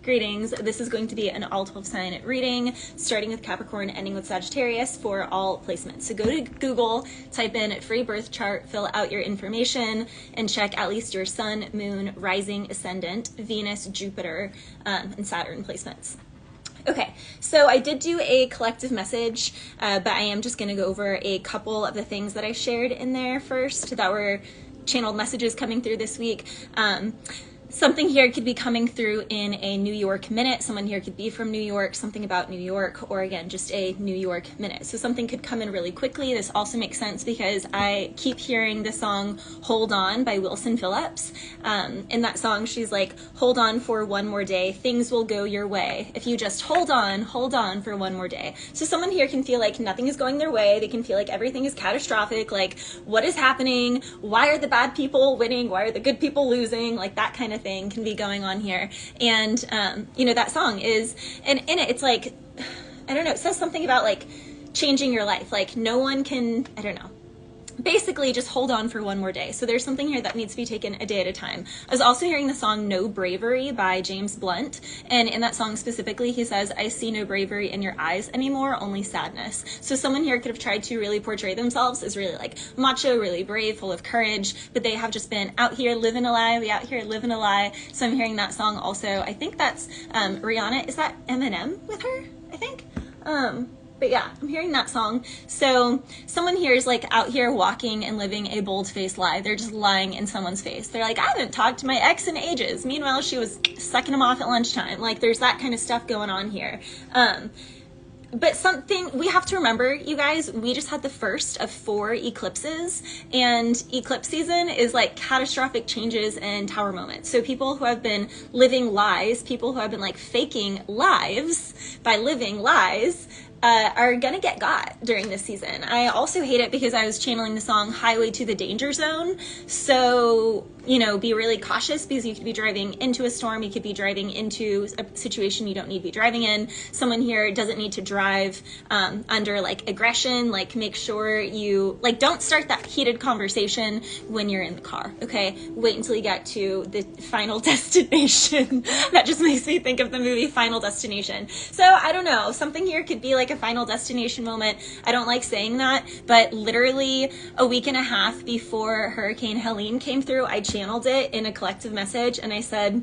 Greetings. This is going to be an all 12 sign reading, starting with Capricorn, ending with Sagittarius for all placements. So go to Google, type in free birth chart, fill out your information, and check at least your sun, moon, rising, ascendant, Venus, Jupiter, and Saturn placements. Okay, so I did do a collective message, but I am just going to go over a couple of the things that I shared in there first that were channeled messages coming through this week. Something here could be coming through in a New York minute. Someone here could be from New York, something about New York, or again, just a New York minute. So something could come in really quickly. This also makes sense because I keep hearing the song Hold On by Wilson Phillips. In that song, she's like, hold on for one more day. Things will go your way. If you just hold on for one more day. So someone here can feel like nothing is going their way. They can feel like everything is catastrophic. Like, what is happening? Why are the bad people winning? Why are the good people losing? Like that kind of thing can be going on here. And you know, that song is, and in it it's like, I don't know, it says something about like changing your life. Like no one can, I don't know, basically just hold on for one more day. So there's something here that needs to be taken a day at a time. I was also hearing the song No Bravery by James Blunt, and in that song specifically he says, I see no bravery in your eyes anymore, only sadness. So someone here could have tried to really portray themselves as really like macho, really brave, full of courage, but they have just been out here living a lie, we out here living a lie. So I'm hearing that song also. I think that's Rihanna. Is that Eminem with her? I think. But yeah, I'm hearing that song. So someone here is like out here walking and living a bold-faced lie. They're just lying in someone's face. They're like, I haven't talked to my ex in ages. Meanwhile, she was sucking him off at lunchtime. Like there's that kind of stuff going on here. But something we have to remember, you guys, we just had the first of 4 eclipses, and eclipse season is like catastrophic changes and tower moments. So people who have been living lies, people who have been like faking lives by living lies, are gonna get got during this season. I also hate it because I was channeling the song Highway to the Danger Zone. So, you know, be really cautious because you could be driving into a storm. You could be driving into a situation you don't need to be driving in. Someone here doesn't need to drive under like aggression. Like make sure you, like don't start that heated conversation when you're in the car, okay? Wait until you get to the final destination. That just makes me think of the movie Final Destination. So I don't know, something here could be like a final destination moment. I don't like saying that, but literally a week and a half before Hurricane Helene came through, I channeled it in a collective message and I said,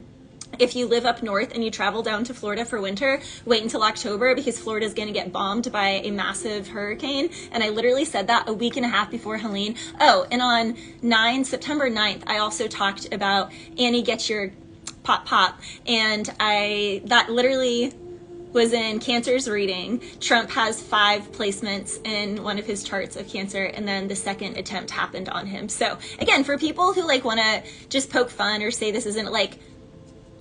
if you live up north and you travel down to Florida for winter, wait until October because Florida is going to get bombed by a massive hurricane. And I literally said that a week and a half before Helene. Oh, and on September 9th, I also talked about Annie Get Your Pop Pop. And that literally was in Cancer's reading. Trump has 5 placements in one of his charts of Cancer, and then the second attempt happened on him. So again, for people who like want to just poke fun or say this isn't like,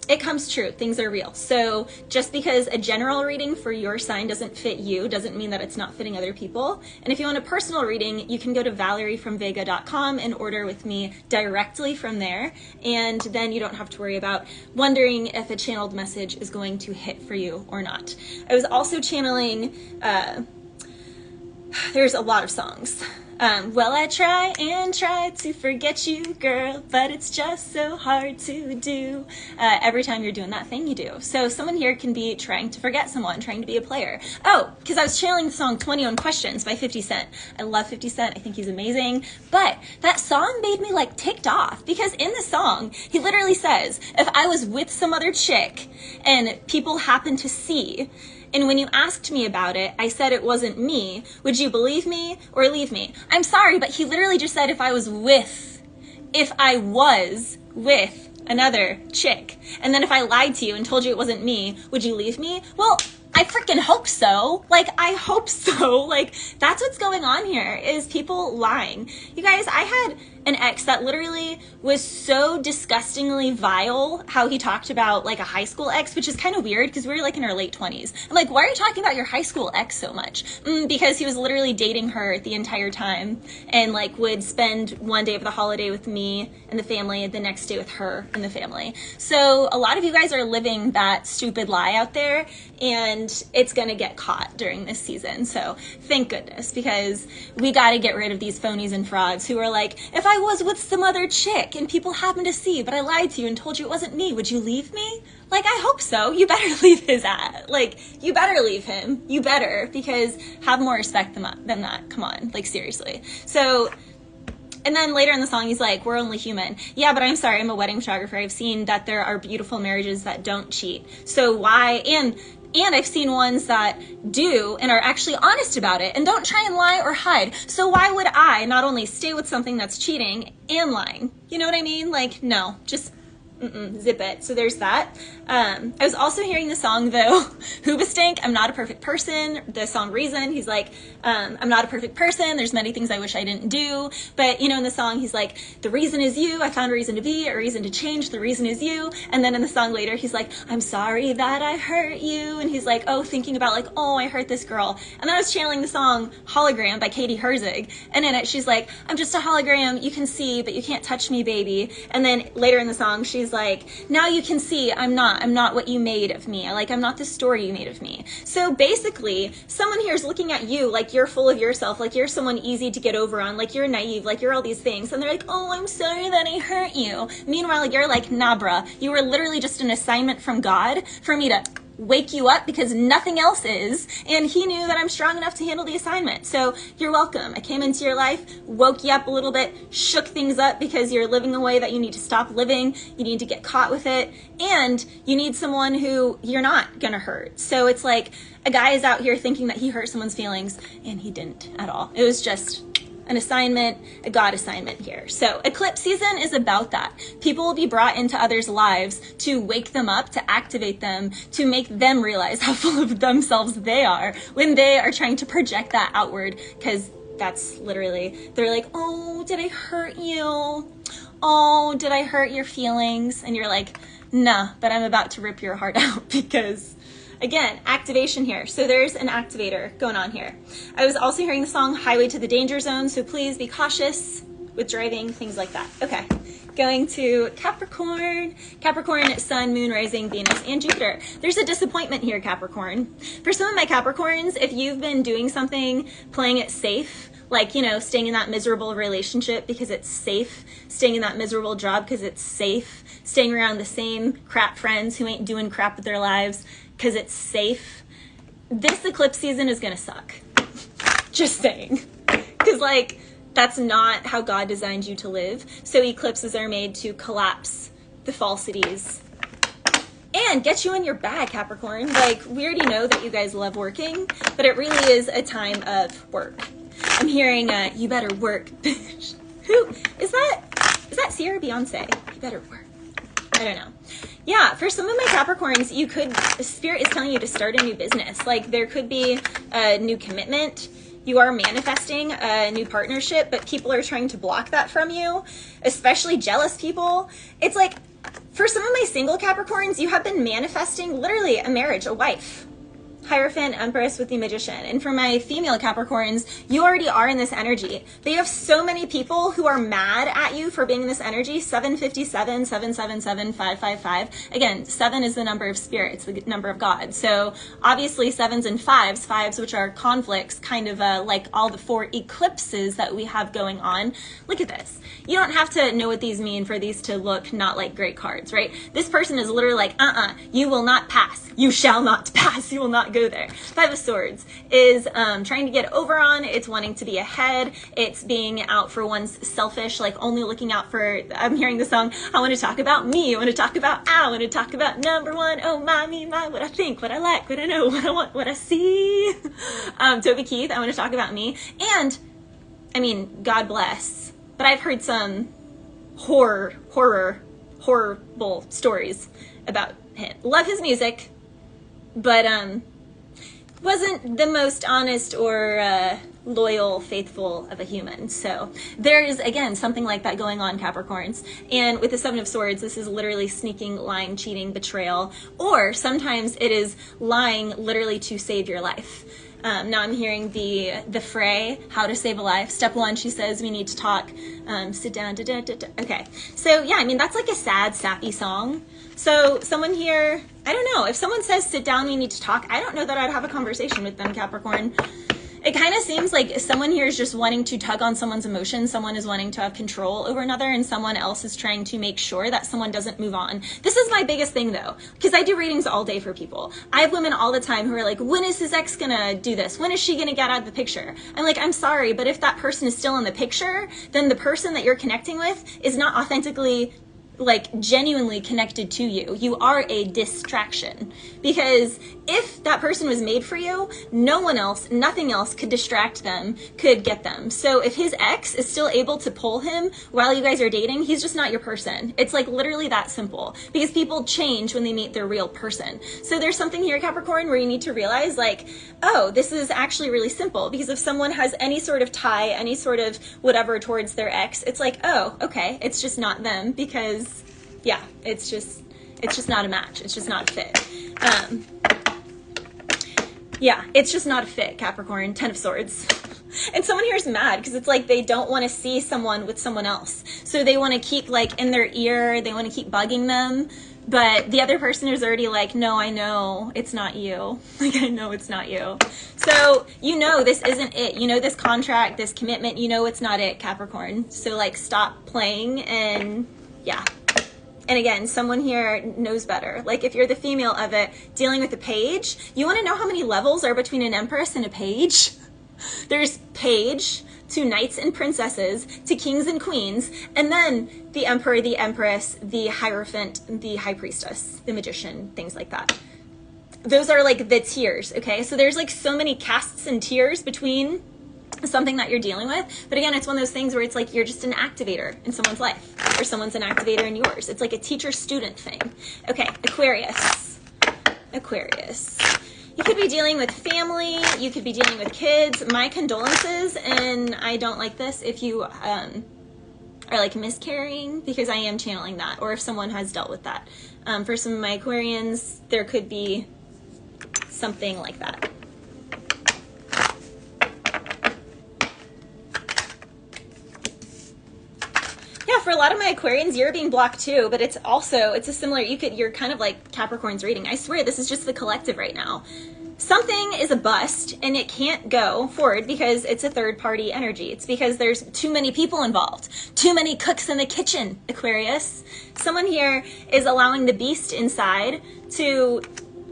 it comes true. Things are real. So just because a general reading for your sign doesn't fit you doesn't mean that it's not fitting other people. And if you want a personal reading, you can go to ValeriefromVega.com and order with me directly from there. And then you don't have to worry about wondering if a channeled message is going to hit for you or not. I was also channeling, there's a lot of songs. Well, I try and try to forget you, girl, but it's just so hard to do. Every time you're doing that thing you do. So someone here can be trying to forget someone, trying to be a player. Oh, because I was channeling the song 21 Questions by 50 Cent. I love 50 Cent. I think he's amazing. But that song made me like ticked off because in the song, he literally says, if I was with some other chick and people happen to see, and when you asked me about it, I said it wasn't me. Would you believe me or leave me? I'm sorry, but he literally just said if I was with another chick. And then if I lied to you and told you it wasn't me, would you leave me? Well, I freaking hope so. Like, I hope so. Like, that's what's going on here is people lying. You guys, I had an ex that literally was so disgustingly vile how he talked about like a high school ex, which is kind of weird because we were like in our late 20s. I'm like, why are you talking about your high school ex so much? Because he was literally dating her the entire time and like would spend one day of the holiday with me and the family and the next day with her and the family. So a lot of you guys are living that stupid lie out there and it's gonna get caught during this season. So thank goodness, because we got to get rid of these phonies and frauds who are like, if I I was with some other chick and people happened to see, but I lied to you and told you it wasn't me. Would you leave me? Like, I hope so. You better leave his ass. Like, you better leave him. You better, because have more respect than that. Come on. Like, seriously. So, and then later in the song, he's like, we're only human. Yeah, but I'm sorry, I'm a wedding photographer. I've seen that there are beautiful marriages that don't cheat. So why, and I've seen ones that do and are actually honest about it and don't try and lie or hide. So why would I not only stay with something that's cheating and lying? You know what I mean? Like, no, just zip it. So there's that. I was also hearing the song though, Hoobastank, I'm not a perfect person. The song Reason, he's like, I'm not a perfect person. There's many things I wish I didn't do. But you know, in the song, he's like, the reason is you. I found a reason to be, a reason to change. The reason is you. And then in the song later, he's like, I'm sorry that I hurt you. And he's like, oh, thinking about like, oh, I hurt this girl. And then I was channeling the song Hologram by Katie Herzig. And in it, she's like, I'm just a hologram. You can see, but you can't touch me, baby. And then later in the song, she's like, now you can see I'm not what you made of me. I'm not the story you made of me. So basically, someone here is looking at you like you're full of yourself, like you're someone easy to get over on, like you're naive, like you're all these things. And they're like, oh, I'm sorry that I hurt you. Meanwhile, you're like, nah, bruh, you were literally just an assignment from God for me to wake you up because nothing else is, and he knew that I'm strong enough to handle the assignment. So you're welcome. I came into your life, woke you up a little bit, shook things up because you're living a way that you need to stop living. You need to get caught with it, and you need someone who you're not gonna hurt. So it's like a guy is out here thinking that he hurt someone's feelings, and he didn't at all. It was just an assignment, a God assignment here. So eclipse season is about that. People will be brought into others' lives to wake them up, to activate them, to make them realize how full of themselves they are when they are trying to project that outward, because that's literally, they're like, oh, did I hurt you? Oh, did I hurt your feelings? And you're like, nah, but I'm about to rip your heart out because, again, activation here. So there's an activator going on here. I was also hearing the song Highway to the Danger Zone, so please be cautious with driving, things like that. Okay, going to Capricorn. Capricorn, Sun, Moon, Rising, Venus, and Jupiter. There's a disappointment here, Capricorn. For some of my Capricorns, if you've been doing something, playing it safe, like, you know, staying in that miserable relationship because it's safe, staying in that miserable job because it's safe, staying around the same crap friends who ain't doing crap with their lives because it's safe, this eclipse season is gonna suck. Just saying. Because, like, that's not how God designed you to live. So eclipses are made to collapse the falsities and get you in your bag, Capricorn. Like, we already know that you guys love working, but it really is a time of work. I'm hearing, you better work, bitch. Who is that? Is that Seer or Beyonce? You better work. I don't know. Yeah, for some of my Capricorns, Spirit is telling you to start a new business. Like, there could be a new commitment. You are manifesting a new partnership, but people are trying to block that from you, especially jealous people. It's like, for some of my single Capricorns, you have been manifesting literally a marriage, a wife. Hierophant, Empress with the Magician. And for my female Capricorns, you already are in this energy. They have so many people who are mad at you for being in this energy. 757, 777, 555. Again, 7 is the number of spirit. It's the number of God. So obviously 7s and 5s, 5s which are conflicts, kind of like all the 4 eclipses that we have going on. Look at this. You don't have to know what these mean for these to look not like great cards, right? This person is literally like, you will not pass. You shall not pass. You will not go there. 5 of Swords is trying to get over on. It's wanting to be ahead. It's being out for one's selfish, like only looking out for, I'm hearing the song, I want to talk about me. I want to talk about I want to talk about number one. Oh, my, me, my, what I think, what I like, what I know, what I want, what I see. Toby Keith, I want to talk about me. And, I mean, God bless, but I've heard some horrible stories about him. Love his music, but wasn't the most honest or loyal, faithful of a human. So there is, again, something like that going on, Capricorns. And with the 7 of Swords, this is literally sneaking, lying, cheating, betrayal, or sometimes it is lying literally to save your life. Now I'm hearing the fray, how to save a life. Step 1, she says, we need to talk, sit down, okay. So yeah, I mean, that's like a sad, sappy song. So someone here, I don't know, if someone says sit down, we need to talk, I don't know that I'd have a conversation with them, Capricorn. It kind of seems like someone here is just wanting to tug on someone's emotions. Someone is wanting to have control over another, and someone else is trying to make sure that someone doesn't move on. This is my biggest thing though, because I do readings all day for people. I have women all the time who are like, when is his ex gonna do this? When is she gonna get out of the picture? I'm like, I'm sorry, but if that person is still in the picture, then the person that you're connecting with is not authentically, like, genuinely connected to you. You are a distraction, because if that person was made for you, no one else, nothing else could distract them, could get them. So if his ex is still able to pull him while you guys are dating, he's just not your person. It's like literally that simple, because people change when they meet their real person. So there's something here, Capricorn, where you need to realize, like, oh, this is actually really simple, because if someone has any sort of tie, any sort of whatever towards their ex, it's like, oh, okay, it's just not them, because yeah, it's just not a match. It's just not a fit. Yeah, it's just not a fit, Capricorn. 10 of Swords. And someone here is mad because it's like they don't want to see someone with someone else. So they want to keep, like, in their ear, they want to keep bugging them. But the other person is already like, no, I know it's not you. Like, I know it's not you. So, you know this isn't it. You know this contract, this commitment, you know it's not it, Capricorn. So, like, stop playing and, yeah. And again, someone here knows better. Like, if you're the female of it, dealing with a page, you want to know how many levels are between an empress and a page? There's page to knights and princesses to kings and queens, and then the emperor, the empress, the hierophant, the high priestess, the magician, things like that. Those are like the tiers, okay? So there's like so many castes and tiers between something that you're dealing with. But again, it's one of those things where it's like you're just an activator in someone's life, or someone's an activator in yours. It's like a teacher-student thing. Okay, Aquarius. Aquarius. You could be dealing with family, you could be dealing with kids. My condolences, and I don't like this if you are like miscarrying, because I am channeling that, or if someone has dealt with that. For some of my Aquarians, there could be something like that. For a lot of my Aquarians, you're being blocked too, but it's a similar, you're kind of like Capricorn's reading. I swear this is just the collective right now. Something is a bust and it can't go forward because it's a third party energy. It's because there's too many people involved, too many cooks in the kitchen, Aquarius. Someone here is allowing the beast inside to,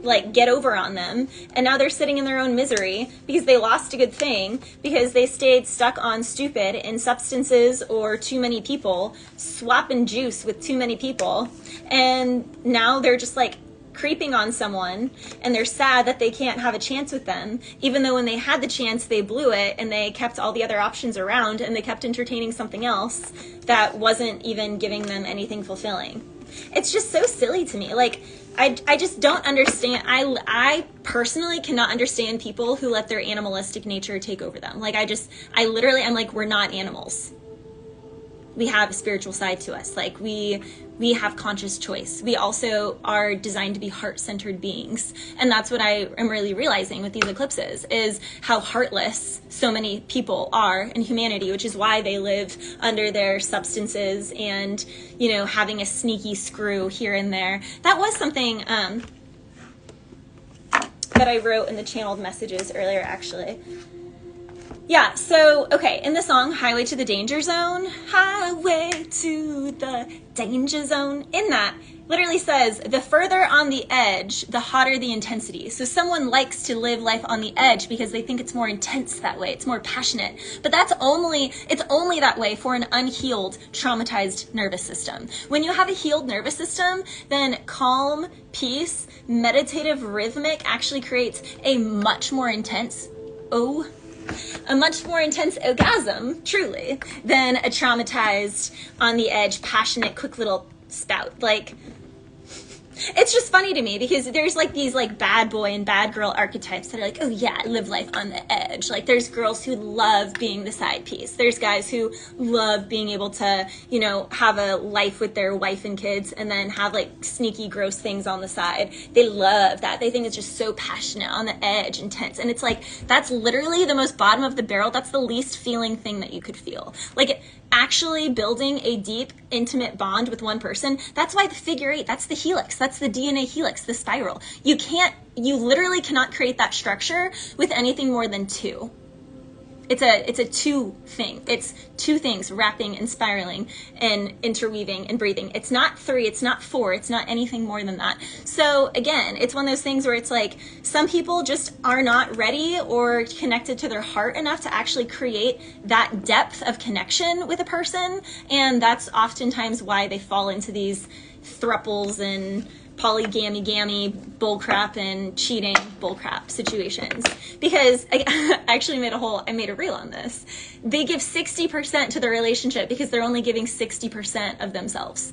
like, get over on them, and now they're sitting in their own misery because they lost a good thing, because they stayed stuck on stupid in substances or too many people, swapping juice with too many people, and now they're just like creeping on someone, and they're sad that they can't have a chance with them, even though when they had the chance they blew it, and they kept all the other options around, and they kept entertaining something else that wasn't even giving them anything fulfilling. It's just so silly to me. Like, I just don't understand. I personally cannot understand people who let their animalistic nature take over them. Like, I'm like, we're not animals. We have a spiritual side to us. Like, we have conscious choice. We also are designed to be heart-centered beings. And that's what I am really realizing with these eclipses, is how heartless so many people are in humanity, which is why they live under their substances and, you know, having a sneaky screw here and there. That was something that I wrote in the channeled messages earlier, actually. Yeah, so, okay, in the song, Highway to the Danger Zone, Highway to the Danger Zone, in that, literally says, the further on the edge, the hotter the intensity. So someone likes to live life on the edge because they think it's more intense that way, it's more passionate. But it's only that way for an unhealed, traumatized nervous system. When you have a healed nervous system, then calm, peace, meditative, rhythmic actually creates a much more intense orgasm, truly, than a traumatized, on the edge, passionate, quick little spout. Like, it's just funny to me because there's like these like bad boy and bad girl archetypes that are like, oh yeah, live life on the edge. Like, there's girls who love being the side piece. There's guys who love being able to, you know, have a life with their wife and kids and then have like sneaky, gross things on the side. They love that. They think it's just so passionate, on the edge, intense. And it's like, that's literally the most bottom of the barrel. That's the least feeling thing that you could feel. Like, actually building a deep, intimate bond with one person, that's why the figure eight, that's the helix, that's the DNA helix, the spiral. You literally cannot create that structure with anything more than two. it's a two thing. It's two things wrapping and spiraling and interweaving and breathing. It's not three, it's not four, it's not anything more than that. So again, it's one of those things where it's like some people just are not ready or connected to their heart enough to actually create that depth of connection with a person. And that's oftentimes why they fall into these thruples and polygamy bullcrap and cheating bullcrap situations. Because I actually made a reel on this. They give 60% to the relationship because they're only giving 60% of themselves.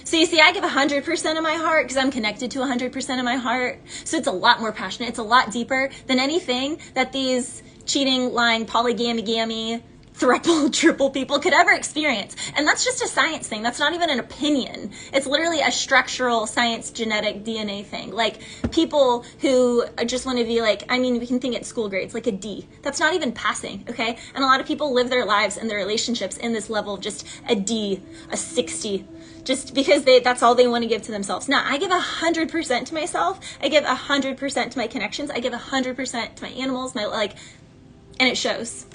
So you see, I give 100% of my heart because I'm connected to 100% of my heart. So it's a lot more passionate. It's a lot deeper than anything that these cheating, lying, polygamy, thruple, triple people could ever experience. And that's just a science thing. That's not even an opinion. It's literally a structural science, genetic DNA thing. Like people who just want to be like, I mean, we can think at school grades, like a D. That's not even passing, okay? And a lot of people live their lives and their relationships in this level of just a D, a 60, just because that's all they want to give to themselves. Now, I give 100% to myself. I give 100% to my connections. I give 100% to my animals, and it shows.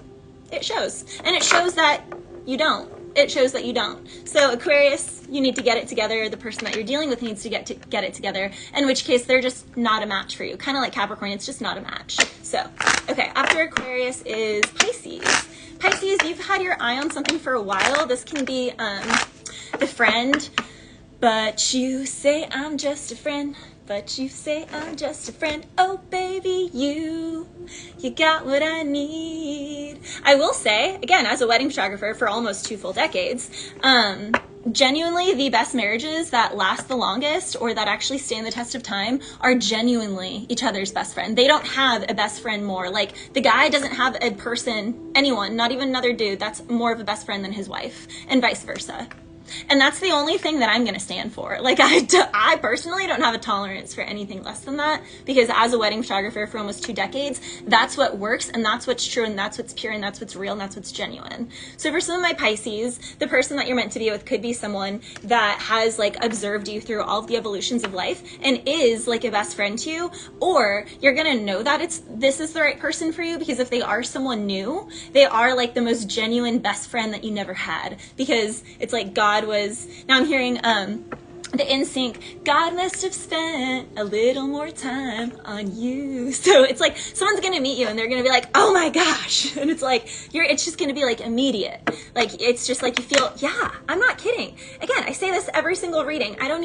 It shows. And it shows that you don't. It shows that you don't. So Aquarius, you need to get it together. The person that you're dealing with needs to get it together, in which case they're just not a match for you. Kind of like Capricorn, it's just not a match. So, okay, after Aquarius is Pisces. Pisces, you've had your eye on something for a while. This can be the friend, but you say I'm just a friend. But you say I'm just a friend. Oh, baby, you got what I need. I will say, again, as a wedding photographer for almost 2 full decades, genuinely the best marriages that last the longest or that actually stand the test of time are genuinely each other's best friend. They don't have a best friend more. Like the guy doesn't have a person, anyone, not even another dude, that's more of a best friend than his wife, and vice versa. And that's the only thing that I'm going to stand for. Like I personally don't have a tolerance for anything less than that, because as a wedding photographer for almost 2 decades, that's what works and that's what's true and that's what's pure and that's what's real and that's what's genuine. So for some of my Pisces, the person that you're meant to be with could be someone that has like observed you through all of the evolutions of life and is like a best friend to you, or you're going to know that this is the right person for you, because if they are someone new, they are like the most genuine best friend that you never had, because it's like God was, now I'm hearing the NSYNC, God must have spent a little more time on you. So it's like someone's gonna meet you and they're gonna be like, oh my gosh, and it's like it's just gonna be like immediate. Like it's just like you feel, yeah, I'm not kidding. Again, I say this every single reading. I don't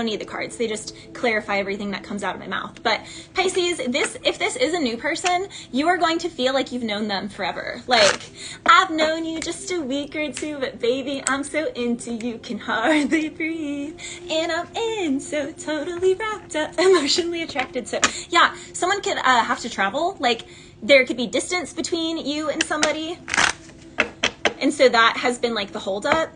need the cards. They just clarify everything that comes out of my mouth. But Pisces, if this is a new person, you are going to feel like you've known them forever. Like, I've known you just a week or two, but baby, I'm so into you, can hardly breathe. And I'm in, so totally wrapped up, emotionally attracted. So yeah, someone could have to travel. Like there could be distance between you and somebody. And so that has been like the holdup.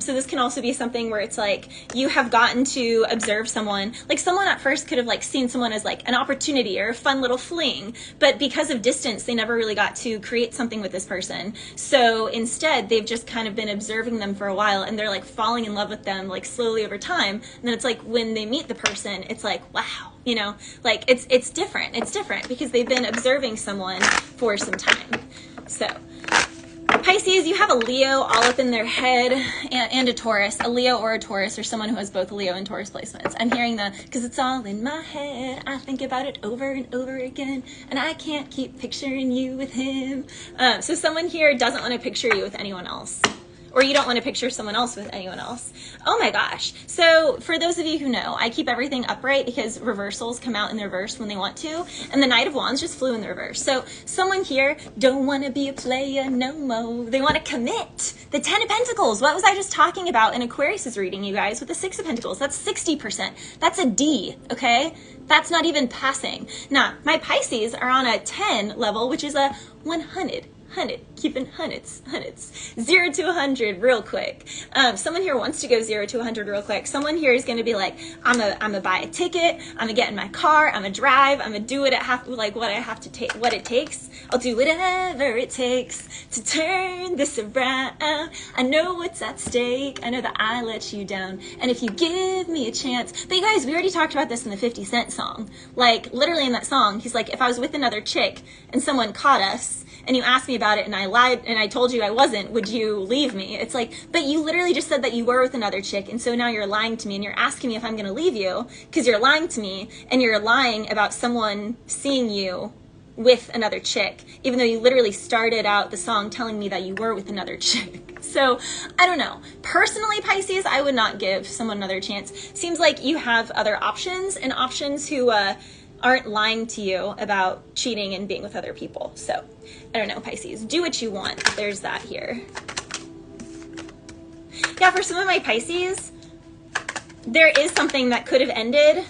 So this can also be something where it's like you have gotten to observe someone, like someone at first could have like seen someone as like an opportunity or a fun little fling, but because of distance, they never really got to create something with this person. So instead, they've just kind of been observing them for a while and they're like falling in love with them like slowly over time. And then it's like when they meet the person, it's like, wow, you know, like it's different. It's different because they've been observing someone for some time. So Pisces, you have a Leo all up in their head and a Taurus, a Leo or a Taurus, or someone who has both Leo and Taurus placements. I'm hearing because it's all in my head. I think about it over and over again, and I can't keep picturing you with him. So someone here doesn't want to picture you with anyone else. Or you don't want to picture someone else with anyone else. Oh my gosh. So for those of you who know, I keep everything upright because reversals come out in the reverse when they want to. And the Knight of Wands just flew in the reverse. So someone here don't want to be a player no more. They want to commit. The 10 of Pentacles. What was I just talking about in Aquarius's reading, you guys, with the 6 of Pentacles? That's 60%. That's a D, okay? That's not even passing. Now, my Pisces are on a 10 level, which is a 100. Keeping hundreds, 0 to 100 real quick. Someone here wants to go 0 to 100 real quick. Someone here is going to be like, I'm gonna buy a ticket, I'm gonna get in my car, I'm gonna drive, I'm gonna do what what it takes. I'll do whatever it takes to turn this around. I know what's at stake. I know that I let you down, and if you give me a chance. But you guys, we already talked about this in the 50 Cent song. Like literally in that song, he's like, if I was with another chick and someone caught us and you asked me about it and I lied and I told you I wasn't, would you leave me? It's like, but you literally just said that you were with another chick, and so now you're lying to me and you're asking me if I'm gonna leave you because you're lying to me, and you're lying about someone seeing you with another chick, even though you literally started out the song telling me that you were with another chick. So I don't know. Personally, Pisces, I would not give someone another chance. Seems like you have other options, and options who aren't lying to you about cheating and being with other people. So I don't know, Pisces, do what you want. There's that here. Yeah, for some of my Pisces, there is something that could have ended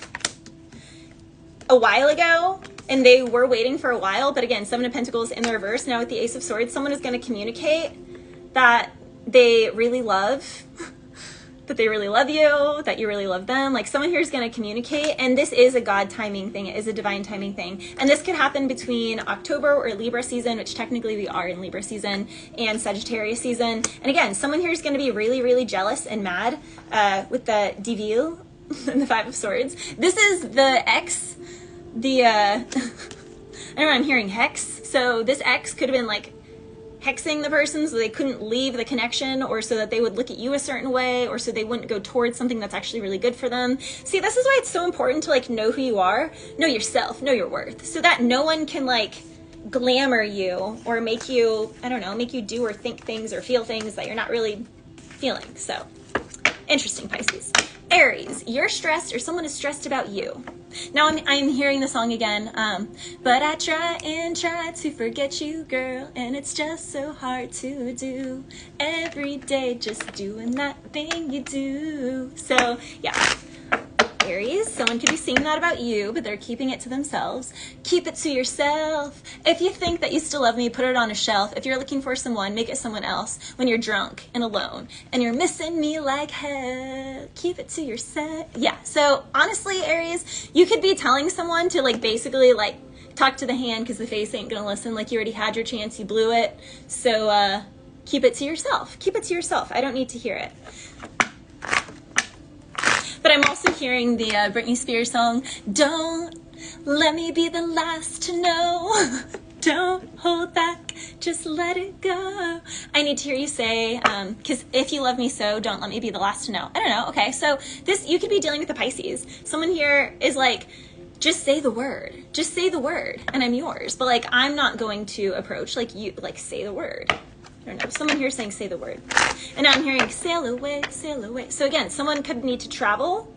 a while ago, and they were waiting for a while, but again, Seven of Pentacles in the reverse. Now with the Ace of Swords, someone is going to communicate that they really love, that they really love you, that you really love them. Like someone here is going to communicate, and this is a God timing thing. It is a divine timing thing. And this could happen between October or Libra season, which technically we are in Libra season, and Sagittarius season. And again, someone here is going to be really, really jealous and mad with the Devil and the Five of Swords. This is the ex, I don't know, I'm hearing hex. So this ex could have been like hexing the person so they couldn't leave the connection, or so that they would look at you a certain way, or so they wouldn't go towards something that's actually really good for them. See, this is why it's so important to like know who you are, know yourself, know your worth, so that no one can like glamour you or make you, I don't know, make you do or think things or feel things that you're not really feeling. So interesting, Pisces. Aries, you're stressed or someone is stressed about you. Now I'm hearing the song again, but I try and try to forget you, girl, and it's just so hard to do every day, just doing that thing you do. So yeah, Aries, someone could be singing that about you, but they're keeping it to themselves. Keep it to yourself. If you think that you still love me, put it on a shelf. If you're looking for someone, make it someone else. When you're drunk and alone and you're missing me like hell, keep it to yourself. Yeah, so honestly, Aries, you could be telling someone to like basically like talk to the hand because the face ain't gonna listen. Like you already had your chance, you blew it. So keep it to yourself. Keep it to yourself. I don't need to hear it. But I'm also hearing the Britney Spears song, don't let me be the last to know. Don't hold back, just let it go. I need to hear you say, because if you love me so, don't let me be the last to know. I don't know. Okay, so this, you could be dealing with the Pisces. Someone here is like, just say the word. Just say the word, and I'm yours. But like, I'm not going to approach, like you, like say the word. I don't know. Someone here is saying, say the word. And now I'm hearing, sail away, sail away. So again, someone could need to travel.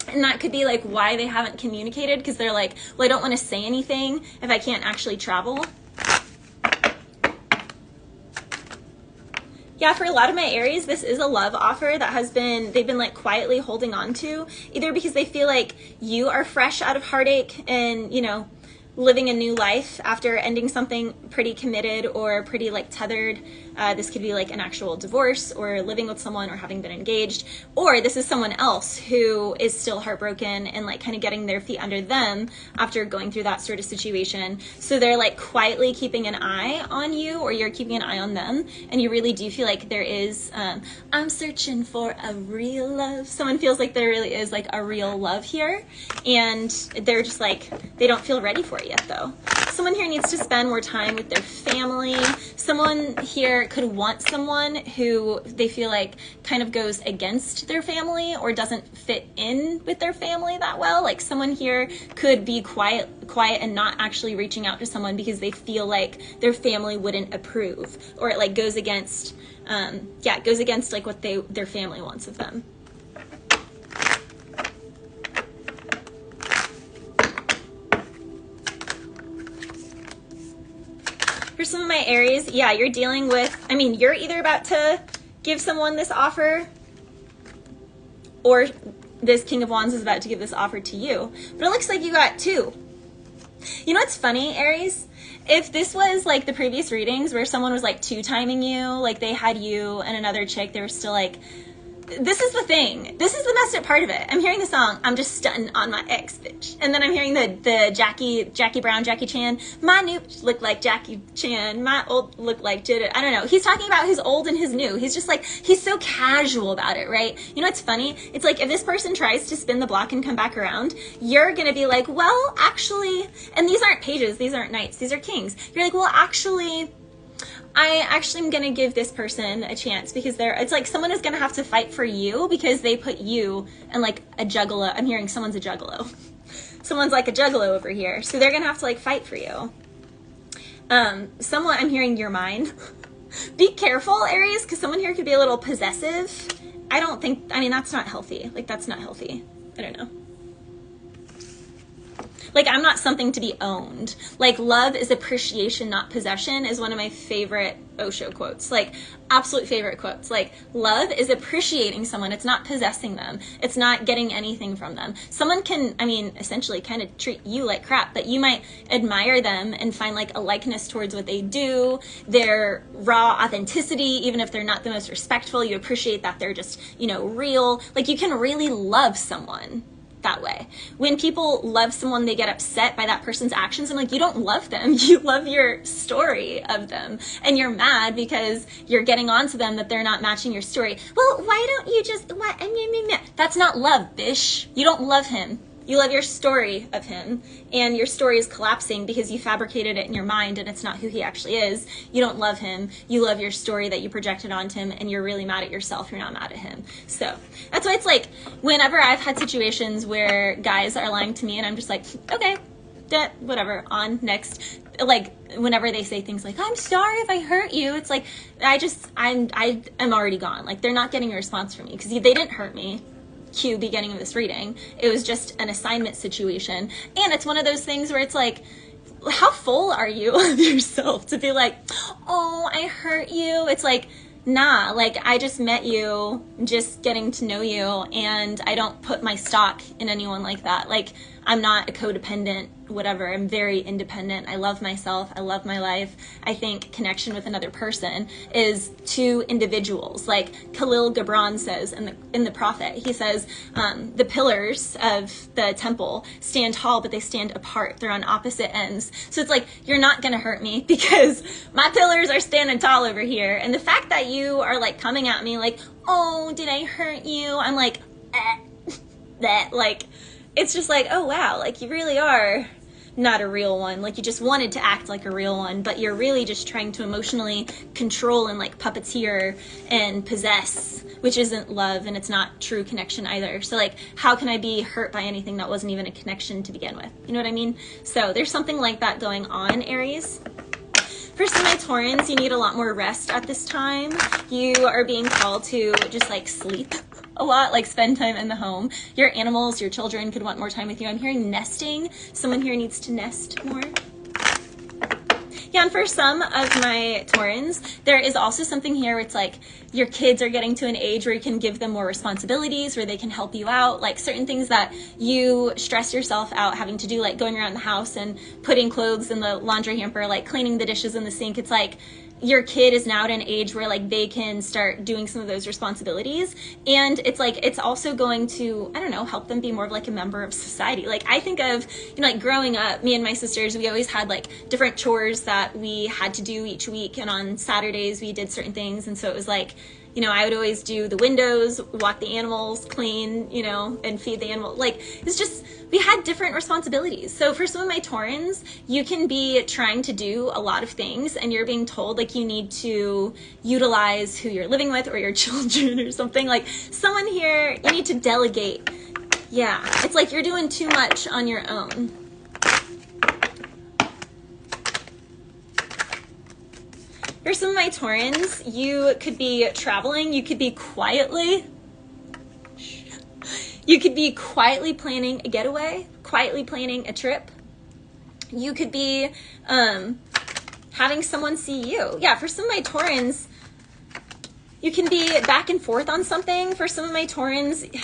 And that could be like why they haven't communicated, because they're like, well, I don't want to say anything if I can't actually travel. Yeah, for a lot of my Aries, this is a love offer that has been, they've been like quietly holding on to, either because they feel like you are fresh out of heartache and, you know, living a new life after ending something pretty committed or pretty like tethered. This could be like an actual divorce or living with someone or having been engaged, or this is someone else who is still heartbroken and like kind of getting their feet under them after going through that sort of situation. So they're like quietly keeping an eye on you, or you're keeping an eye on them, and you really do feel like there is, I'm searching for a real love. Someone feels like there really is like a real love here, and they're just like, they don't feel ready for it yet though. Someone here needs to spend more time with their family. Someone here could want someone who they feel like kind of goes against their family or doesn't fit in with their family that well. Like someone here could be quiet and not actually reaching out to someone because they feel like their family wouldn't approve, or it like goes against, it goes against like what their family wants of them. For some of my Aries, yeah, you're dealing with, I mean, you're either about to give someone this offer, or this King of Wands is about to give this offer to you. But it looks like you got two. You know what's funny, Aries? If this was like the previous readings where someone was like two-timing you, like they had you and another chick, they were still like this is the thing. This is the messed up part of it. I'm hearing the song, I'm just stunting on my ex, bitch. And then I'm hearing the Jackie Brown, Jackie Chan. My new look like Jackie Chan. My old look like Jada. I don't know. He's talking about his old and his new. He's just like, he's so casual about it, right? You know what's funny? It's like if this person tries to spin the block and come back around, you're going to be like, well, actually, and these aren't pages, these aren't knights, these are kings. You're like, well, actually, I actually am going to give this person a chance because it's like someone is going to have to fight for you because they put you in like a juggalo. I'm hearing someone's a juggalo. Someone's like a juggalo over here. So they're going to have to like fight for you. I'm hearing your mind. Be careful, Aries, because someone here could be a little possessive. I mean, that's not healthy. Like, that's not healthy. I don't know. Like, I'm not something to be owned. Like, love is appreciation, not possession, is one of my favorite Osho quotes. Like, absolute favorite quotes. Like, love is appreciating someone. It's not possessing them. It's not getting anything from them. Someone can, I mean, essentially kind of treat you like crap, but you might admire them and find like a likeness towards what they do, their raw authenticity, even if they're not the most respectful, you appreciate that they're just, you know, real. Like, you can really love someone that way. When people love someone, they get upset by that person's actions. I'm like, you don't love them. You love your story of them. And you're mad because you're getting onto them that they're not matching your story. Well, why don't you just, what? That's not love, bish. You don't love him. You love your story of him, and your story is collapsing because you fabricated it in your mind and it's not who he actually is. You don't love him. You love your story that you projected onto him, and you're really mad at yourself. You're not mad at him. So that's why it's like whenever I've had situations where guys are lying to me and I'm just like, okay, whatever, on, next. Like whenever they say things like, I'm sorry if I hurt you, it's like, I'm already gone. Like, they're not getting a response from me because they didn't hurt me. Cue beginning of this reading. It was just an assignment situation. And it's one of those things where it's like, how full are you of yourself to be like, oh, I hurt you? It's like, nah, like, I just met you, just getting to know you, and I don't put my stock in anyone like that. Like, I'm not a codependent, whatever. I'm very independent. I love myself. I love my life. I think connection with another person is two individuals. Like Khalil Gibran says in the Prophet, he says, the pillars of the temple stand tall, but they stand apart. They're on opposite ends. So it's like, you're not going to hurt me because my pillars are standing tall over here. And the fact that you are like coming at me like, oh, did I hurt you? I'm like, that, like, it's just like, oh wow, like you really are not a real one. Like, you just wanted to act like a real one, but you're really just trying to emotionally control and like puppeteer and possess, which isn't love, and it's not true connection either. So like, how can I be hurt by anything that wasn't even a connection to begin with? You know what I mean? So there's something like that going on, Aries. For some of my Taurans, you need a lot more rest at this time. You are being called to just like sleep a lot, like spend time in the home. Your animals, your children could want more time with you. I'm hearing nesting. Someone here needs to nest more. Yeah, and for some of my Taurans, there is also something here where it's like your kids are getting to an age where you can give them more responsibilities, where they can help you out, like certain things that you stress yourself out having to do, like going around the house and putting clothes in the laundry hamper, like cleaning the dishes in the sink. It's like your kid is now at an age where like they can start doing some of those responsibilities, and it's like it's also going to, I don't know, help them be more of like a member of society. Like, I think of, you know, like growing up, me and my sisters, we always had like different chores that we had to do each week, and on Saturdays we did certain things. And so it was like, you know, I would always do the windows, walk the animals, clean, you know, and feed the animal. Like, it's just, we had different responsibilities. So for some of my Taurans, you can be trying to do a lot of things, and you're being told like you need to utilize who you're living with or your children or something. Like, someone here, you need to delegate. Yeah, it's like you're doing too much on your own. For some of my Taurans, you could be traveling, you could be quietly planning a getaway, quietly planning a trip. You could be having someone see you. Yeah, for some of my Taurans, you can be back and forth on something. For some of my Taurans,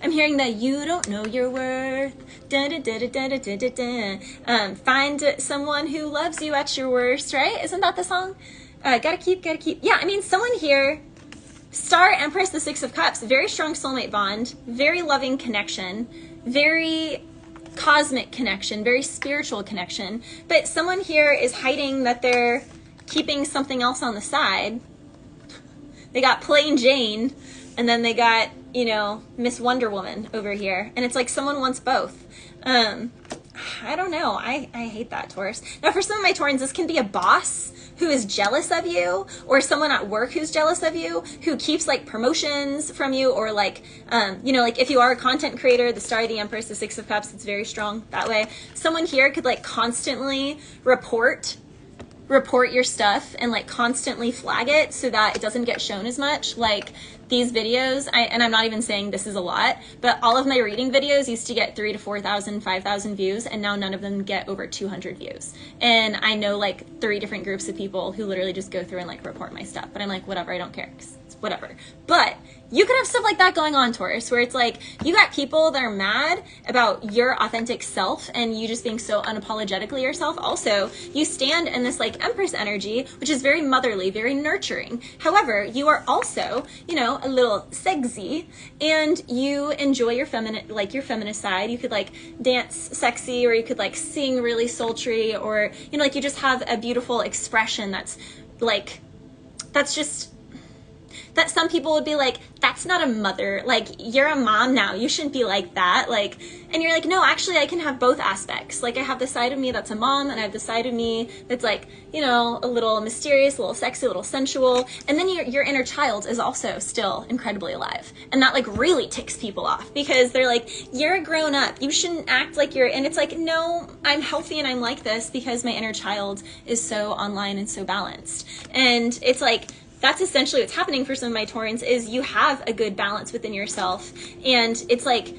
I'm hearing that you don't know your worth. Da, da, da, da, da, da, da, da. Find someone who loves you at your worst, right? Isn't that the song? Gotta keep. Yeah, I mean, someone here, Star, Empress, the Six of Cups, very strong soulmate bond, very loving connection, very cosmic connection, very spiritual connection. But someone here is hiding that they're keeping something else on the side. They got plain Jane, and then they got, you know, Miss Wonder Woman over here. And it's like someone wants both. I don't know. I hate that, Taurus. Now, for some of my Taurans, this can be a boss who is jealous of you, or someone at work who's jealous of you, who keeps like promotions from you, or like, you know, like if you are a content creator, the Star, the Empress, the Six of Cups, it's very strong that way. Someone here could like constantly report your stuff and like constantly flag it so that it doesn't get shown as much. Like these videos, and I'm not even saying this is a lot, but all of my reading videos used to get 3,000 to 4,000, 5,000 views, and now none of them get over 200 views. And I know like 3 different groups of people who literally just go through and like report my stuff, but I'm like, whatever, I don't care, 'cause it's whatever. But you could have stuff like that going on, Taurus, where it's like you got people that are mad about your authentic self and you just being so unapologetically yourself. Also, you stand in this like Empress energy, which is very motherly, very nurturing. However, you are also, you know, a little sexy, and you enjoy your feminine, like your feminist side. You could like dance sexy, or you could like sing really sultry, or, you know, like you just have a beautiful expression that's like, that's just, that some people would be like, that's not a mother, like you're a mom now, you shouldn't be like that, like, and you're like, no, actually I can have both aspects. Like I have the side of me that's a mom, and I have the side of me that's like, you know, a little mysterious, a little sexy, a little sensual, and then your inner child is also still incredibly alive. And that like really ticks people off, because they're like, you're a grown up, you shouldn't act like you're, and it's like, no, I'm healthy and I'm like this because my inner child is so online and so balanced. And it's like, that's essentially what's happening for some of my Taurans, is you have a good balance within yourself, and it's like,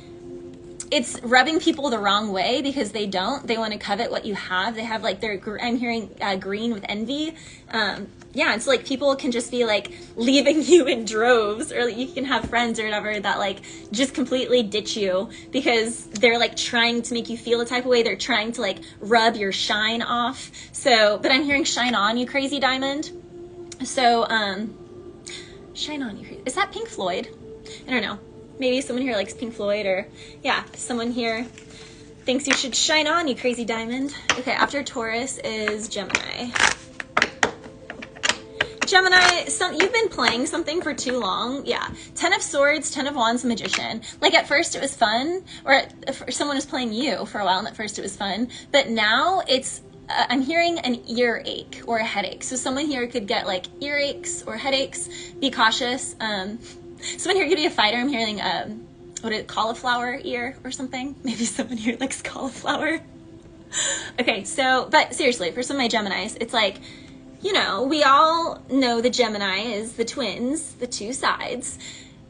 it's rubbing people the wrong way because they don't. They want to covet what you have. They have like their, I'm hearing green with envy. Yeah, it's like people can just be like leaving you in droves, or like you can have friends or whatever that like just completely ditch you because they're like trying to make you feel a type of way. They're trying to like rub your shine off. So, but I'm hearing shine on, you crazy diamond. So, shine on you. Is that Pink Floyd? I don't know. Maybe someone here likes Pink Floyd, or yeah, someone here thinks you should shine on, you crazy diamond. Okay, after Taurus is Gemini. Gemini, you've been playing something for too long. Yeah. 10 of Swords, 10 of Wands, Magician. Like at first it was fun, or someone was playing you for a while, and at first it was fun, but now it's, I'm hearing an earache or a headache. So someone here could get like earaches or headaches. Be cautious. Someone here could be a fighter. I'm hearing, what is it, cauliflower ear or something? Maybe someone here likes cauliflower. Okay, so, but seriously, for some of my Geminis, it's like, you know, we all know the Gemini is the twins, the two sides.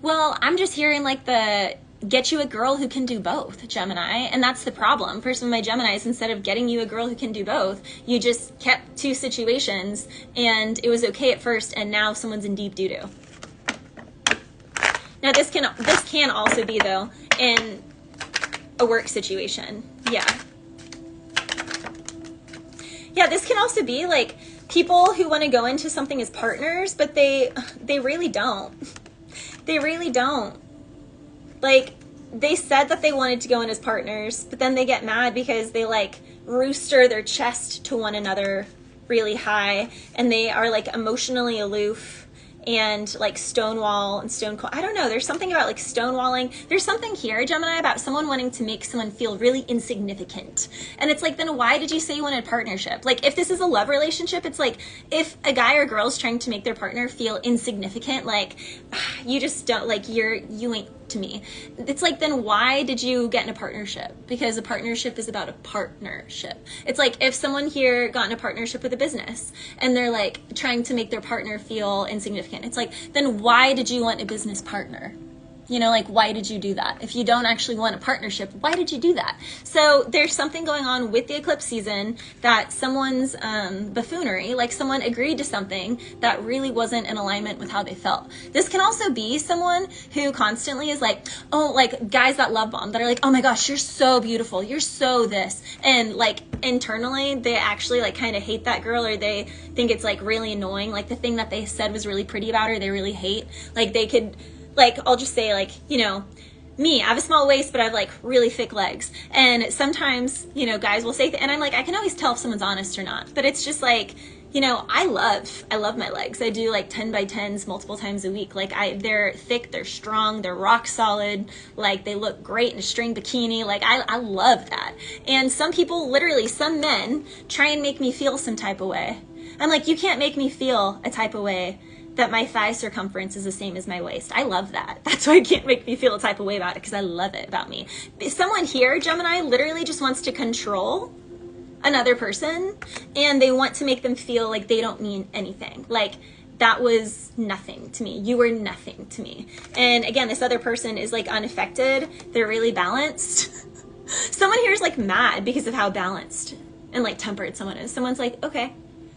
Well, I'm just hearing like the, get you a girl who can do both, Gemini. And that's the problem. For some of my Geminis, instead of getting you a girl who can do both, you just kept 2 situations, and it was okay at first, and now someone's in deep doo-doo. Now this can also be though in a work situation. Yeah. Yeah, this can also be like people who want to go into something as partners, but they really don't. They really don't. Like, they said that they wanted to go in as partners, but then they get mad because they like rooster their chest to one another really high, and they are like emotionally aloof and like stonewall and stone cold. I don't know. There's something about like stonewalling. There's something here, Gemini, about someone wanting to make someone feel really insignificant. And it's like, then why did you say you wanted partnership? Like, if this is a love relationship, it's like, if a guy or girl is trying to make their partner feel insignificant, like, you just don't, like, you ain't to me. It's like, then why did you get in a partnership? Because a partnership is about a partnership. It's like if someone here got in a partnership with a business and they're like trying to make their partner feel insignificant. It's like, then why did you want a business partner? You know, like, why did you do that? If you don't actually want a partnership, why did you do that? So there's something going on with the eclipse season that someone's buffoonery, like someone agreed to something that really wasn't in alignment with how they felt. This can also be someone who constantly is like, oh, like guys that love bomb, that are like, oh my gosh, you're so beautiful, you're so this. And like internally, they actually like kind of hate that girl, or they think it's like really annoying. Like the thing that they said was really pretty about her, they really hate. Like they could, like, I'll just say, like, you know, me, I have a small waist, but I have like really thick legs. And sometimes, you know, guys will say, and I'm like, I can always tell if someone's honest or not. But it's just like, you know, I love my legs. I do like 10 by 10s multiple times a week. Like they're thick, they're strong, they're rock solid. Like they look great in a string bikini. Like I love that. And some people, literally some men, try and make me feel some type of way. I'm like, you can't make me feel a type of way that my thigh circumference is the same as my waist. I love that. That's why it can't make me feel a type of way about it, because I love it about me. Someone here, Gemini, literally just wants to control another person, and they want to make them feel like they don't mean anything. Like that was nothing to me. You were nothing to me. And again, this other person is like unaffected. They're really balanced. Someone here is like mad because of how balanced and like tempered someone is. Someone's like, okay.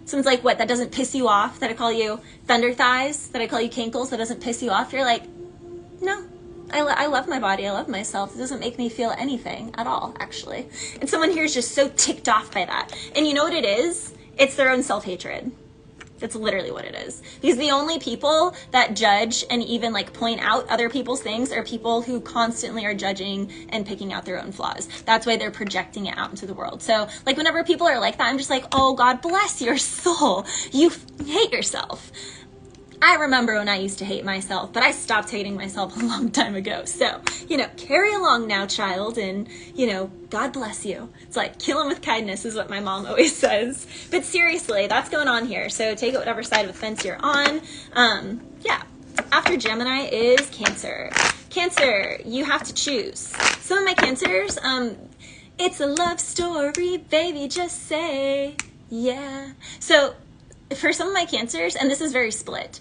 Someone's like, what, that doesn't piss you off? That I call you thunder thighs? That I call you cankles? That doesn't piss you off? You're like, no, I love my body. I love myself. It doesn't make me feel anything at all, actually. And someone here is just so ticked off by that. And you know what it is? It's their own self-hatred. That's literally what it is. Because the only people that judge and even like point out other people's things are people who constantly are judging and picking out their own flaws. That's why they're projecting it out into the world. So like whenever people are like that, I'm just like, oh, God bless your soul. You hate yourself. I remember when I used to hate myself, but I stopped hating myself a long time ago. So, you know, carry along now, child, and, you know, God bless you. It's like, kill him with kindness is what my mom always says. But seriously, that's going on here. So take it whatever side of the fence you're on. Yeah. After Gemini is Cancer. Cancer, you have to choose. Some of my Cancers, it's a love story, baby, just say, yeah. So for some of my Cancers, and this is very split,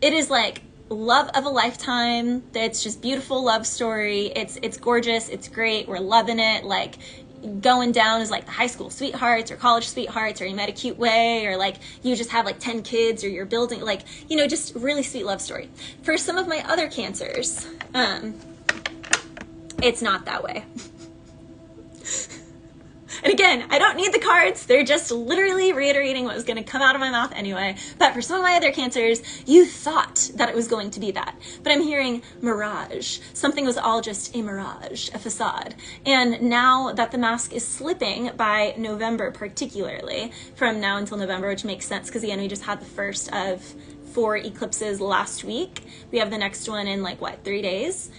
it is like love of a lifetime. It's just beautiful love story. It's gorgeous. It's great. We're loving it. Like going down as like the high school sweethearts or college sweethearts, or you met a cute way, or like you just have like 10 kids, or you're building, like, you know, just really sweet love story. For some of my other Cancers, it's not that way. And again, I don't need the cards. They're just literally reiterating what was going to come out of my mouth anyway. But for some of my other Cancers, you thought that it was going to be that. But I'm hearing mirage. Something was all just a mirage, a facade. And now that the mask is slipping by November, particularly, from now until November, which makes sense because, again, we just had the first of 4 eclipses last week. We have the next one in, like, what, 3 days?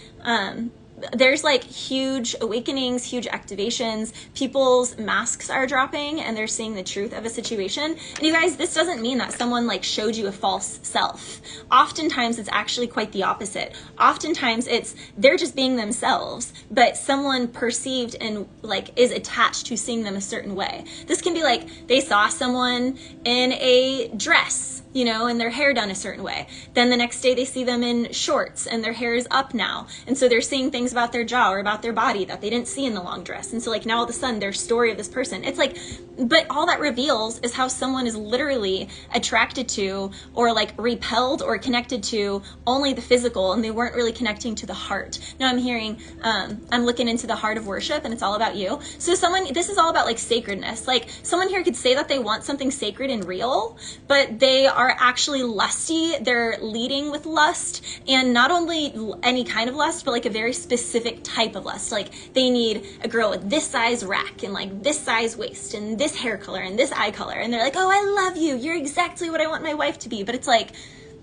There's like huge awakenings, huge activations. People's masks are dropping and they're seeing the truth of a situation. And you guys, this doesn't mean that someone like showed you a false self. Oftentimes it's actually quite the opposite. Oftentimes it's they're just being themselves, but someone perceived and like is attached to seeing them a certain way. This can be like they saw someone in a dress, you know, and their hair done a certain way. Then the next day they see them in shorts and their hair is up now. And so they're seeing things about their jaw or about their body that they didn't see in the long dress. And so like now all of a sudden their story of this person, it's like, but all that reveals is how someone is literally attracted to or like repelled or connected to only the physical, and they weren't really connecting to the heart. Now I'm hearing, I'm looking into the heart of worship, and it's all about you. So this is all about like sacredness. Like someone here could say that they want something sacred and real, but they are actually lusty. They're leading with lust, and not only any kind of lust, but like a very specific type of lust. Like they need a girl with this size rack and like this size waist and this hair color and this eye color, and they're like, oh, I love you, you're exactly what I want my wife to be. But it's like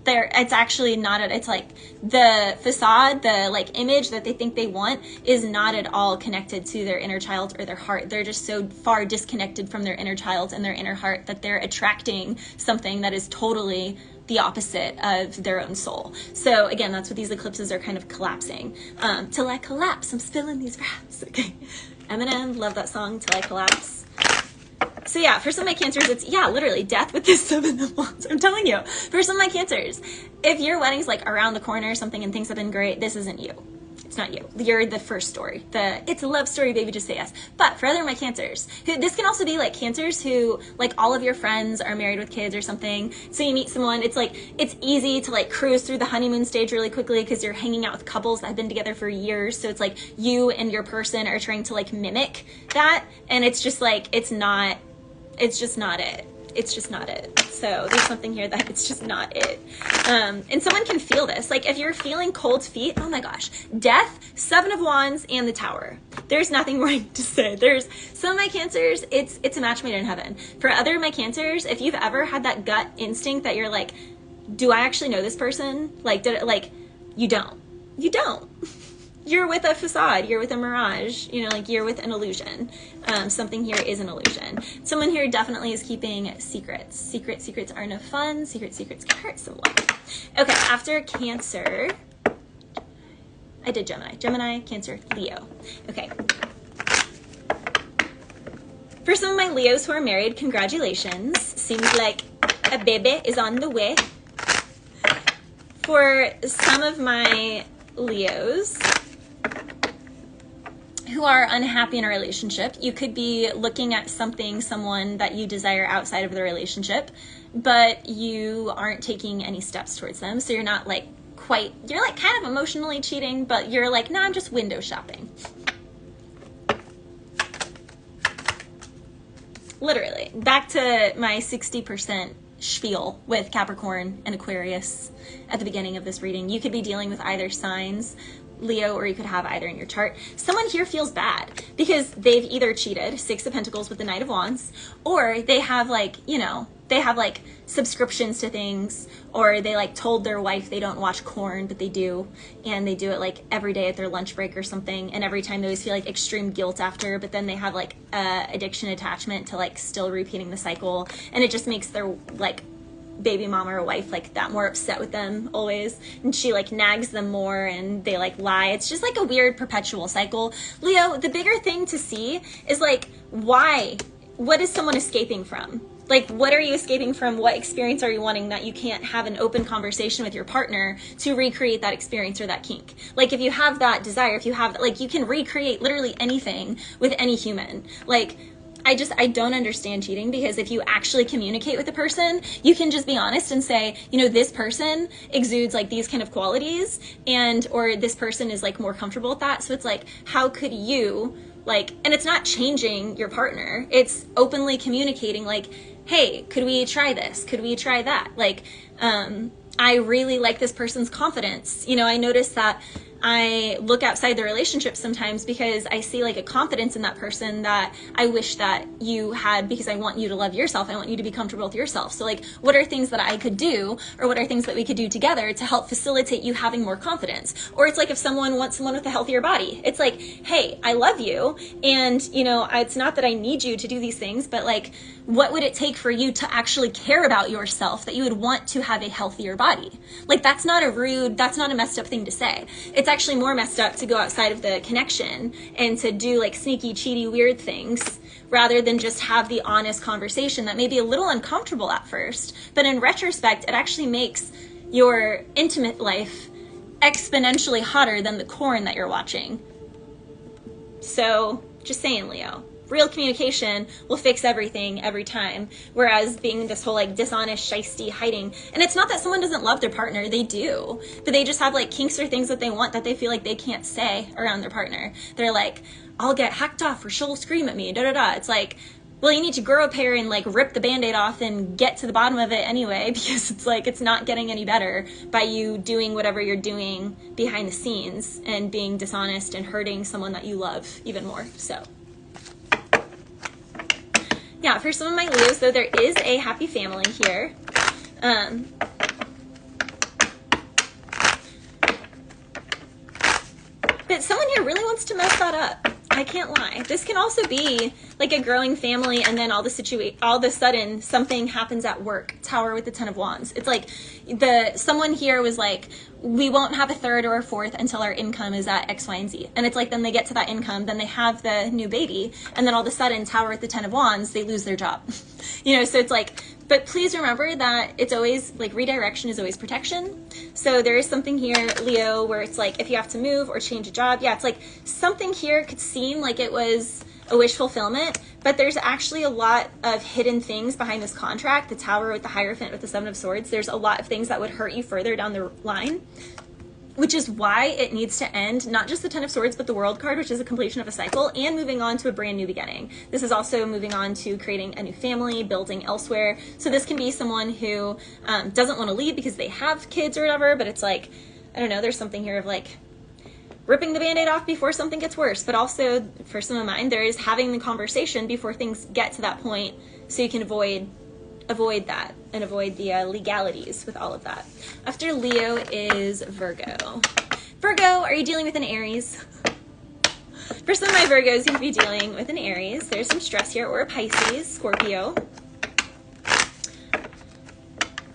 it's actually not it's like the facade, the like image that they think they want is not at all connected to their inner child or their heart. They're just so far disconnected from their inner child and their inner heart that they're attracting something that is totally the opposite of their own soul. So again, that's what these eclipses are kind of collapsing. Till I collapse, I'm spilling these raps. Okay, Eminem, love that song, Till I Collapse. So yeah, for some of my Cancers, it's, yeah, literally death with the 7 of Wands. I'm telling you, for some of my Cancers, if your wedding's like around the corner or something and things have been great, this isn't you. It's not you. You're the first story. It's a love story, baby, just say yes. But for other of my Cancers, this can also be like Cancers who, like, all of your friends are married with kids or something. So you meet someone, it's like, it's easy to like cruise through the honeymoon stage really quickly because you're hanging out with couples that have been together for years. So it's like you and your person are trying to like mimic that. And it's just like, it's just not it. It's just not it. So there's something here that it's just not it. And someone can feel this. Like if you're feeling cold feet, oh my gosh, Death, Seven of Wands, and the Tower. There's nothing more to say. There's some of my Cancers, it's a match made in heaven. For other of my Cancers, if you've ever had that gut instinct that you're like, do I actually know this person? Like, you don't. You don't. You're with a facade, you're with a mirage, you know, like you're with an illusion. Something here is an illusion. Someone here definitely is keeping secrets. Secrets are no fun. Secrets can hurt someone. Okay, after Cancer, I did Gemini, Cancer, Leo. Okay. For some of my Leos who are married, congratulations. Seems like a baby is on the way. For some of my Leos who are unhappy in a relationship, you could be looking at someone that you desire outside of the relationship, but you aren't taking any steps towards them. So you're not like you're like kind of emotionally cheating, but you're like, no, I'm just window shopping. Literally. Back to my 60% spiel with Capricorn and Aquarius at the beginning of this reading. You could be dealing with either signs, Leo, or you could have either in your chart. Someone here feels bad because they've either cheated, Six of Pentacles with the Knight of Wands, or they have like, you know, they have like subscriptions to things, or they like told their wife they don't watch porn, but they do, and they do it like every day at their lunch break or something, and every time they always feel like extreme guilt after, but then they have like addiction attachment to like still repeating the cycle, and it just makes their like baby mama or wife like that more upset with them always, and she like nags them more and they like lie. It's just like a weird perpetual cycle. Leo, the bigger thing to see is like, what is someone escaping from? Like, what are you escaping from? What experience are you wanting that you can't have an open conversation with your partner to recreate that experience or that kink? Like, if you have that desire, if you have, like, you can recreate literally anything with any human. Like, I don't understand cheating, because if you actually communicate with the person, you can just be honest and say, you know, this person exudes like these kind of qualities, or this person is like more comfortable with that. So it's like, how could you like, and it's not changing your partner. It's openly communicating like, hey, could we try this? Could we try that? Like, I really like this person's confidence. You know, I notice that I look outside the relationship sometimes because I see like a confidence in that person that I wish that you had, because I want you to love yourself. I want you to be comfortable with yourself. So like, what are things that I could do, or what are things that we could do together to help facilitate you having more confidence? Or it's like, if someone wants someone with a healthier body, it's like, hey, I love you. And you know, it's not that I need you to do these things, but like, what would it take for you to actually care about yourself that you would want to have a healthier body? Like, that's not a messed up thing to say. It's actually more messed up to go outside of the connection and to do like sneaky, cheaty, weird things, rather than just have the honest conversation that may be a little uncomfortable at first, but in retrospect, it actually makes your intimate life exponentially hotter than the corn that you're watching. So just saying, Leo. Real communication will fix everything every time, whereas being this whole like dishonest, shisty, hiding. And it's not that someone doesn't love their partner, they do, but they just have like kinks or things that they want that they feel like they can't say around their partner. They're like, I'll get hacked off or she'll scream at me, da da da. It's like, well, you need to grow a pair and like rip the band-aid off and get to the bottom of it anyway, because it's like, it's not getting any better by you doing whatever you're doing behind the scenes and being dishonest and hurting someone that you love even more. So yeah, for some of my Leos, though, there is a happy family here. But someone here really wants to mess that up. I can't lie. This can also be like a growing family, and then all of a sudden something happens at work. Tower with the Ten of Wands. It's like someone here was like, we won't have a third or a fourth until our income is at X, Y, and Z. And it's like, then they get to that income, then they have the new baby, and then all of a sudden, Tower with the Ten of Wands, they lose their job. You know, so it's like, But please remember that it's always like redirection is always protection. So there is something here, Leo, where it's like if you have to move or change a job, yeah, it's like something here could seem like it was a wish fulfillment, but there's actually a lot of hidden things behind this contract. The Tower with the Hierophant with the Seven of Swords, there's a lot of things that would hurt you further down the line, which is why it needs to end, not just the Ten of Swords, but the World card, which is a completion of a cycle, and moving on to a brand new beginning. This is also moving on to creating a new family, building elsewhere. So this can be someone who doesn't want to leave because they have kids or whatever, but it's like, I don't know, there's something here of like ripping the Band-Aid off before something gets worse. But also, for some of mine, there is having the conversation before things get to that point so you can avoid that and avoid the legalities with all of that. After Leo is Virgo. Virgo, are you dealing with an Aries? For some of my Virgos, you could be dealing with an Aries. There's some stress here, or a Pisces, Scorpio.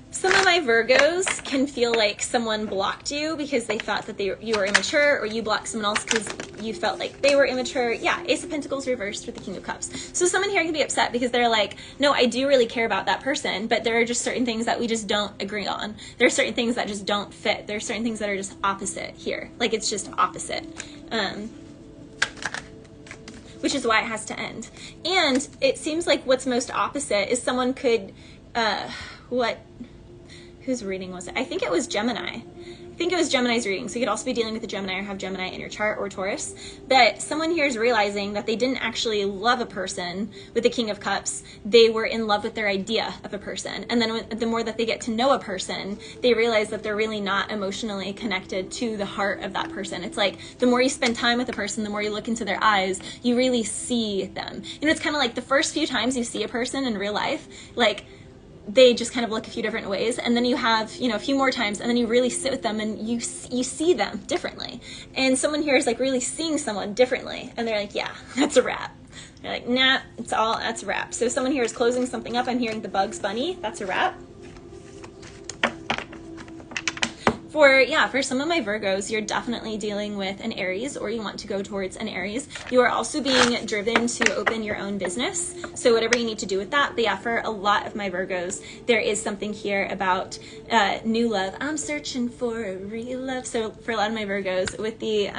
Some of my Virgos can feel like someone blocked you because they thought that you were immature, or you blocked someone else because you felt like they were immature. Yeah, Ace of Pentacles reversed with the King of Cups. So someone here can be upset because they're like, no, I do really care about that person, but there are just certain things that we just don't agree on. There are certain things that just don't fit. There are certain things that are just opposite here. Like, it's just opposite. Which is why it has to end. And it seems like what's most opposite is someone could, whose reading was it? I think it was Gemini. I think it was Gemini's reading. So you could also be dealing with a Gemini or have Gemini in your chart, or Taurus. But someone here is realizing that they didn't actually love a person with the King of Cups. They were in love with their idea of a person. And then the more that they get to know a person, they realize that they're really not emotionally connected to the heart of that person. It's like the more you spend time with a person, the more you look into their eyes, you really see them. You know, it's kind of like the first few times you see a person in real life, like, they just kind of look a few different ways, and then you have, you know, a few more times, and then you really sit with them and you see them differently. And someone here is like really seeing someone differently, and they're like, yeah, that's a wrap. They're like, nah, that's a wrap. So someone here is closing something up. I'm hearing the Bugs Bunny. That's a wrap. For some of my Virgos, you're definitely dealing with an Aries, or you want to go towards an Aries. You are also being driven to open your own business. So whatever you need to do with that. But yeah, for a lot of my Virgos, there is something here about new love. I'm searching for a real love. So for a lot of my Virgos, with the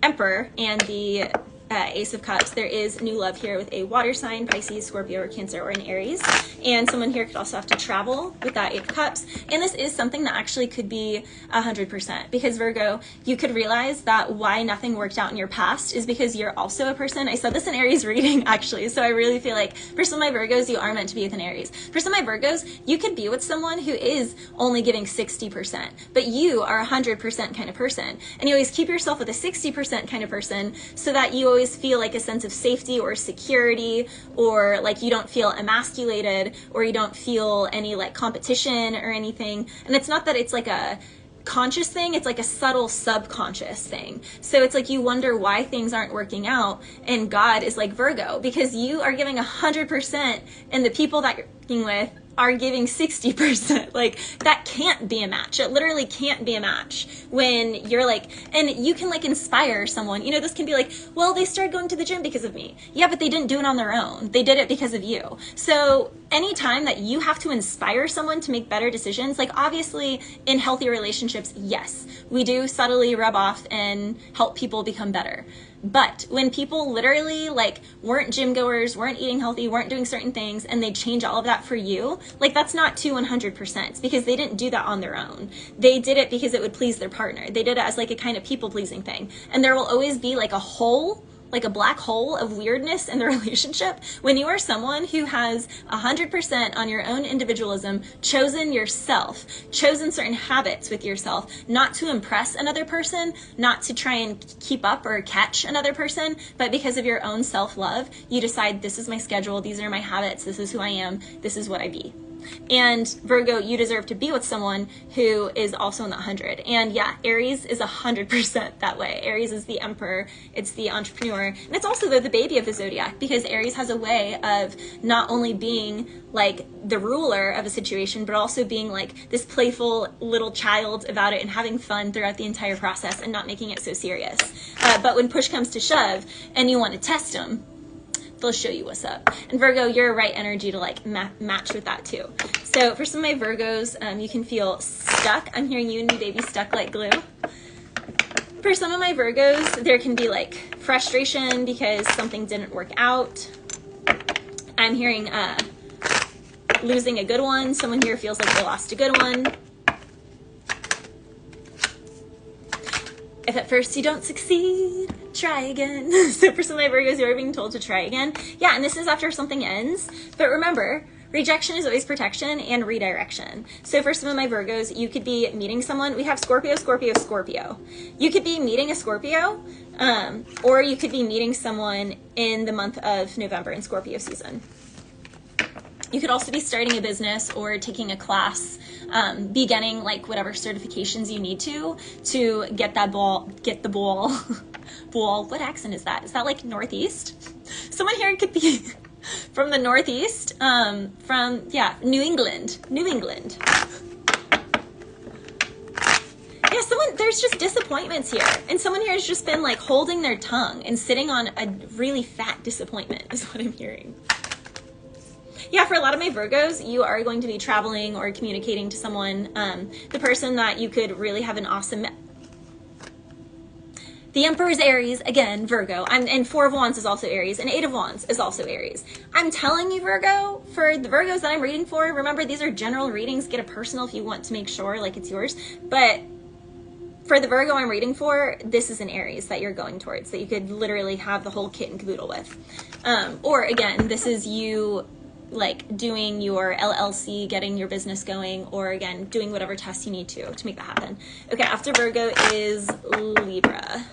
Emperor and the Ace of Cups, there is new love here with a water sign, Pisces, Scorpio, or Cancer, or an Aries. And someone here could also have to travel with that Eight of Cups. And this is something that actually could be 100%, because Virgo, you could realize that why nothing worked out in your past is because you're also a person. I said this in Aries reading, actually. So I really feel like for some of my Virgos, you are meant to be with an Aries. For some of my Virgos, you could be with someone who is only giving 60%, but you are 100% kind of person. And you always keep yourself with a 60% kind of person so that you always feel like a sense of safety or security, or like you don't feel emasculated, or you don't feel any like competition or anything. And it's not that it's like a conscious thing, it's like a subtle subconscious thing. So it's like you wonder why things aren't working out, and God is like, Virgo, because you are giving 100% and the people that you're working with are giving 60%. Like, that can't be a match. It literally can't be a match when you're like, and you can like inspire someone. You know, this can be like, well, they started going to the gym because of me. Yeah, but they didn't do it on their own. They did it because of you. So anytime that you have to inspire someone to make better decisions, like obviously in healthy relationships, yes, we do subtly rub off and help people become better. But when people literally like weren't gym goers, weren't eating healthy, weren't doing certain things, and they change all of that for you, like that's not to 100%, because they didn't do that on their own. They did it because it would please their partner. They did it as like a kind of people pleasing thing. And there will always be like a hole, like a black hole of weirdness in the relationship when you are someone who has 100% on your own individualism, chosen yourself, chosen certain habits with yourself, not to impress another person, not to try and keep up or catch another person, but because of your own self-love, you decide, this is my schedule, these are my habits, this is who I am, this is what I be. And Virgo, you deserve to be with someone who is also in the 100. And yeah, Aries is 100% that way. Aries is the emperor, it's the entrepreneur, and it's also the baby of the Zodiac, because Aries has a way of not only being like the ruler of a situation, but also being like this playful little child about it and having fun throughout the entire process and not making it so serious. But when push comes to shove and you want to test them, they'll show you what's up. And Virgo, you're right energy to like match with that too. So for some of my Virgos, you can feel stuck. I'm hearing you and me, baby, stuck like glue. For some of my Virgos, there can be like frustration because something didn't work out. I'm hearing losing a good one. Someone here feels like they lost a good one. If at first you don't succeed, try again. So for some of my Virgos, you're being told to try again. Yeah, and this is after something ends. But remember, rejection is always protection and redirection. So for some of my Virgos, you could be meeting someone. We have Scorpio, Scorpio, Scorpio. You could be meeting a Scorpio, or you could be meeting someone in the month of November in Scorpio season. You could also be starting a business or taking a class, be getting like whatever certifications you need to get the ball. What accent is that? Is that like Northeast? Someone here could be from the Northeast, yeah, New England. Yeah, there's just disappointments here. And someone here has just been like holding their tongue and sitting on a really fat disappointment is what I'm hearing. Yeah, for a lot of my Virgos, you are going to be traveling or communicating to someone, the person that you could really have an awesome... The Emperor is Aries, again, Virgo. And Four of Wands is also Aries, and Eight of Wands is also Aries. I'm telling you, Virgo, for the Virgos that I'm reading for, remember, these are general readings. Get a personal if you want to make sure, like, it's yours. But for the Virgo I'm reading for, this is an Aries that you're going towards, that you could literally have the whole kit and caboodle with. Or, again, this is you... like doing your LLC, getting your business going, or again, doing whatever test you need to make that happen. Okay, after Virgo is Libra.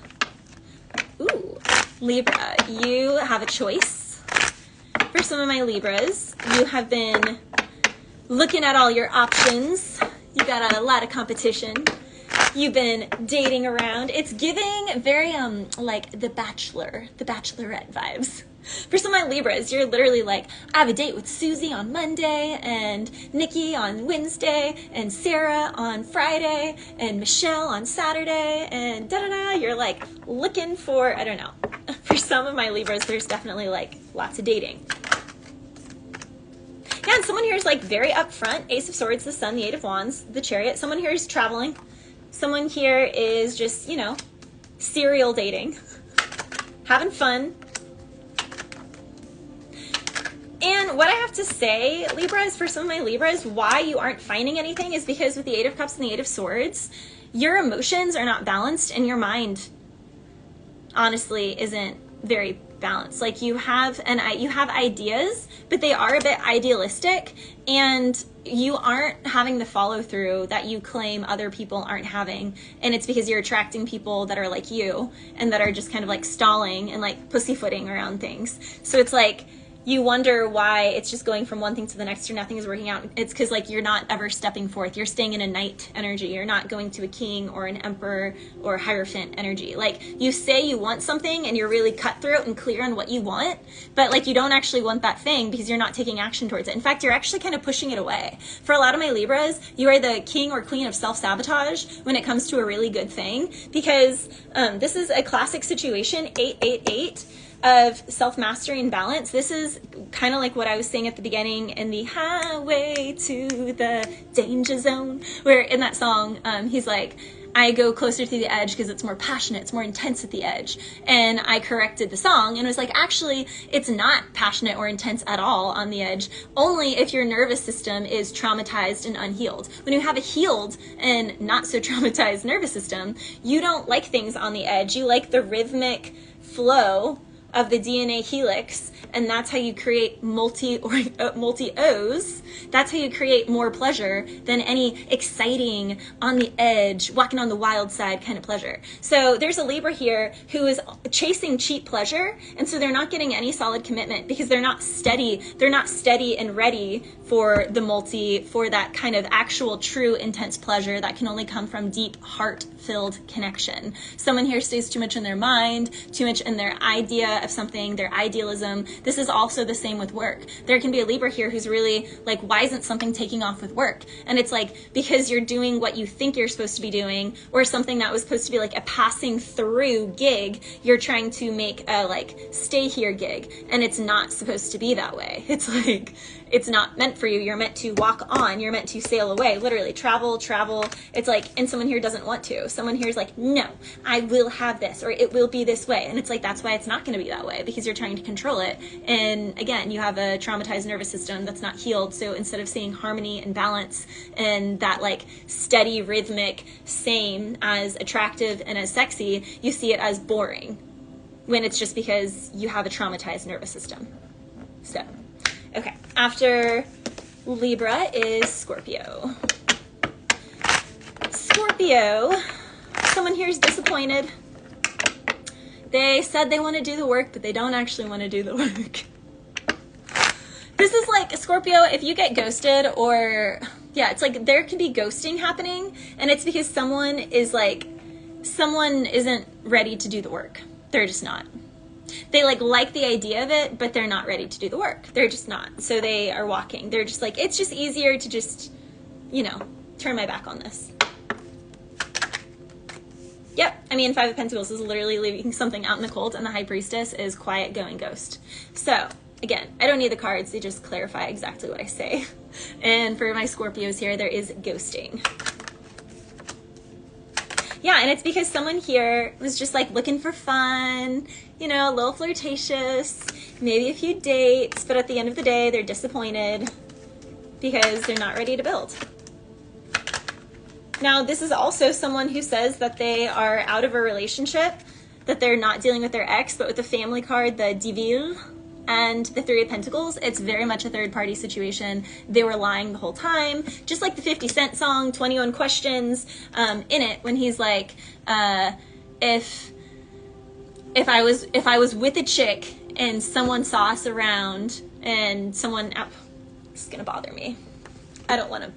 Ooh, Libra, you have a choice. For some of my Libras, you have been looking at all your options. You got a lot of competition. You've been dating around. It's giving very, like The Bachelor, The Bachelorette vibes. For some of my Libras, you're literally like, I have a date with Susie on Monday, and Nikki on Wednesday, and Sarah on Friday, and Michelle on Saturday, and da-da-da. You're like looking for, I don't know. For some of my Libras, there's definitely like lots of dating. Yeah, and someone here is like very upfront. Ace of Swords, the Sun, the Eight of Wands, the Chariot. Someone here is traveling. Someone here is just, you know, serial dating. Having fun. And what I have to say, Libras, for some of my Libras, why you aren't finding anything is because with the Eight of Cups and the Eight of Swords, your emotions are not balanced and your mind, honestly, isn't very balanced. Like you have ideas, but they are a bit idealistic, and you aren't having the follow through that you claim other people aren't having. And it's because you're attracting people that are like you and that are just kind of like stalling and like pussyfooting around things. So it's like, you wonder why it's just going from one thing to the next or nothing is working out. It's because like you're not ever stepping forth. You're staying in a knight energy. You're not going to a king or an emperor or hierophant energy. Like you say you want something and you're really cutthroat and clear on what you want, but like you don't actually want that thing because you're not taking action towards it. In fact, you're actually kind of pushing it away. For a lot of my Libras, you are the king or queen of self-sabotage when it comes to a really good thing, because this is a classic situation, 888. Of self-mastery and balance. This is kind of like what I was saying at the beginning in the highway to the danger zone, where in that song, he's like, I go closer to the edge because it's more passionate, it's more intense at the edge. And I corrected the song and was like, actually, it's not passionate or intense at all on the edge, only if your nervous system is traumatized and unhealed. When you have a healed and not so traumatized nervous system, you don't like things on the edge. You like the rhythmic flow of the DNA helix, and that's how you create multi-O's. That's how you create more pleasure than any exciting, on the edge, walking on the wild side kind of pleasure. So there's a Libra here who is chasing cheap pleasure, and so they're not getting any solid commitment because they're not steady and ready for for that kind of actual, true, intense pleasure that can only come from deep, heart-filled connection. Someone here stays too much in their mind, too much in their idea of something, their idealism. This is also the same with work. There can be a Libra here who's really like, why isn't something taking off with work? And it's like, because you're doing what you think you're supposed to be doing, or something that was supposed to be like a passing through gig, you're trying to make a like stay here gig, and it's not supposed to be that way. It's like, it's not meant for you. You're meant to walk on. You're meant to sail away, literally travel. It's like, and someone here doesn't want to. Someone here is like, no, I will have this, or it will be this way. And it's like, that's why it's not going to be that way, because you're trying to control it. And again, you have a traumatized nervous system that's not healed. So instead of seeing harmony and balance and that like steady, rhythmic, same as attractive and as sexy, you see it as boring, when it's just because you have a traumatized nervous system. So, okay, after Libra is Scorpio. Scorpio, someone here is disappointed. They said they want to do the work, but they don't actually want to do the work. This is like, Scorpio, if you get ghosted, or, yeah, it's like there can be ghosting happening, and it's because someone isn't ready to do the work. They're just not. They like the idea of it, but they're not ready to do the work. They're just not. So they are walking. They're just like, it's just easier to just, turn my back on this. Yep. I mean, Five of Pentacles is literally leaving something out in the cold, and the High Priestess is quiet, going ghost. So again, I don't need the cards. They just clarify exactly what I say. And for my Scorpios here, there is ghosting. Yeah, and it's because someone here was just like looking for fun, a little flirtatious, maybe a few dates, but at the end of the day, they're disappointed because they're not ready to build. Now, this is also someone who says that they are out of a relationship, that they're not dealing with their ex, but with the family card, the Devil, and the Three of Pentacles, it's very much a third-party situation. They were lying the whole time, just like the 50 Cent song, 21 Questions, in it, when he's like, if I was with a chick and someone saw us around and someone, oh, this is gonna bother me. I don't want to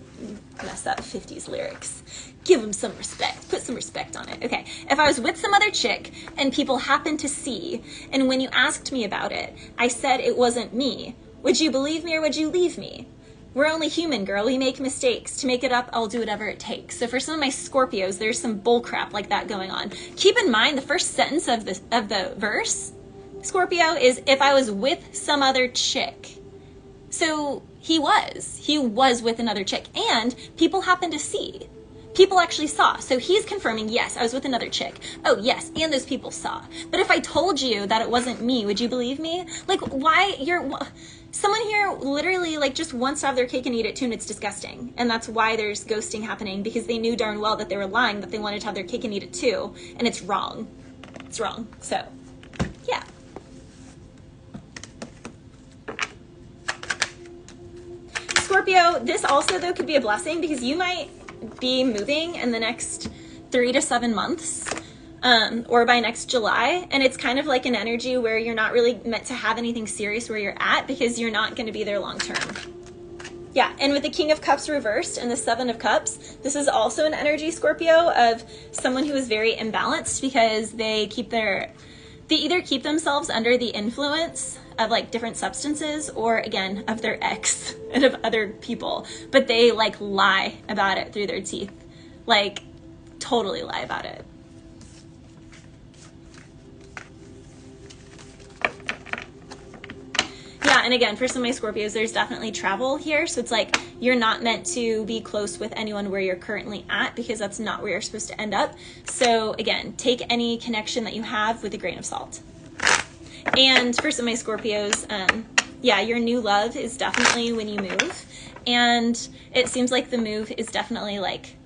mess up 50s lyrics. Give them some respect. Put some respect on it. Okay. If I was with some other chick and people happened to see, and when you asked me about it, I said it wasn't me, would you believe me or would you leave me? We're only human, girl. We make mistakes. To make it up, I'll do whatever it takes. So for some of my Scorpios, there's some bullcrap like that going on. Keep in mind, the first sentence of the verse, Scorpio, is if I was with some other chick. So he was with another chick, and people happened to see. People actually saw. So he's confirming, yes, I was with another chick. Oh, yes, and those people saw. But if I told you that it wasn't me, would you believe me? Like, why someone here literally like just wants to have their cake and eat it too, and it's disgusting. And that's why there's ghosting happening, because they knew darn well that they were lying, that they wanted to have their cake and eat it too, and it's wrong. It's wrong. So, yeah. Scorpio, this also though could be a blessing, because you might be moving in the next 3 to 7 months, or by next July, and it's kind of like an energy where you're not really meant to have anything serious where you're at, because you're not going to be there long term. Yeah, and with the King of Cups reversed and the Seven of Cups, this is also an energy, Scorpio, of someone who is very imbalanced, because they either keep themselves under the influence of like different substances, or again, of their ex and of other people, but they like lie about it through their teeth, like totally lie about it. Yeah, and again, for some of my Scorpios, there's definitely travel here. So it's like you're not meant to be close with anyone where you're currently at, because that's not where you're supposed to end up. So again, take any connection that you have with a grain of salt. And for some of my Scorpios, yeah, your new love is definitely when you move. And it seems like the move is definitely like,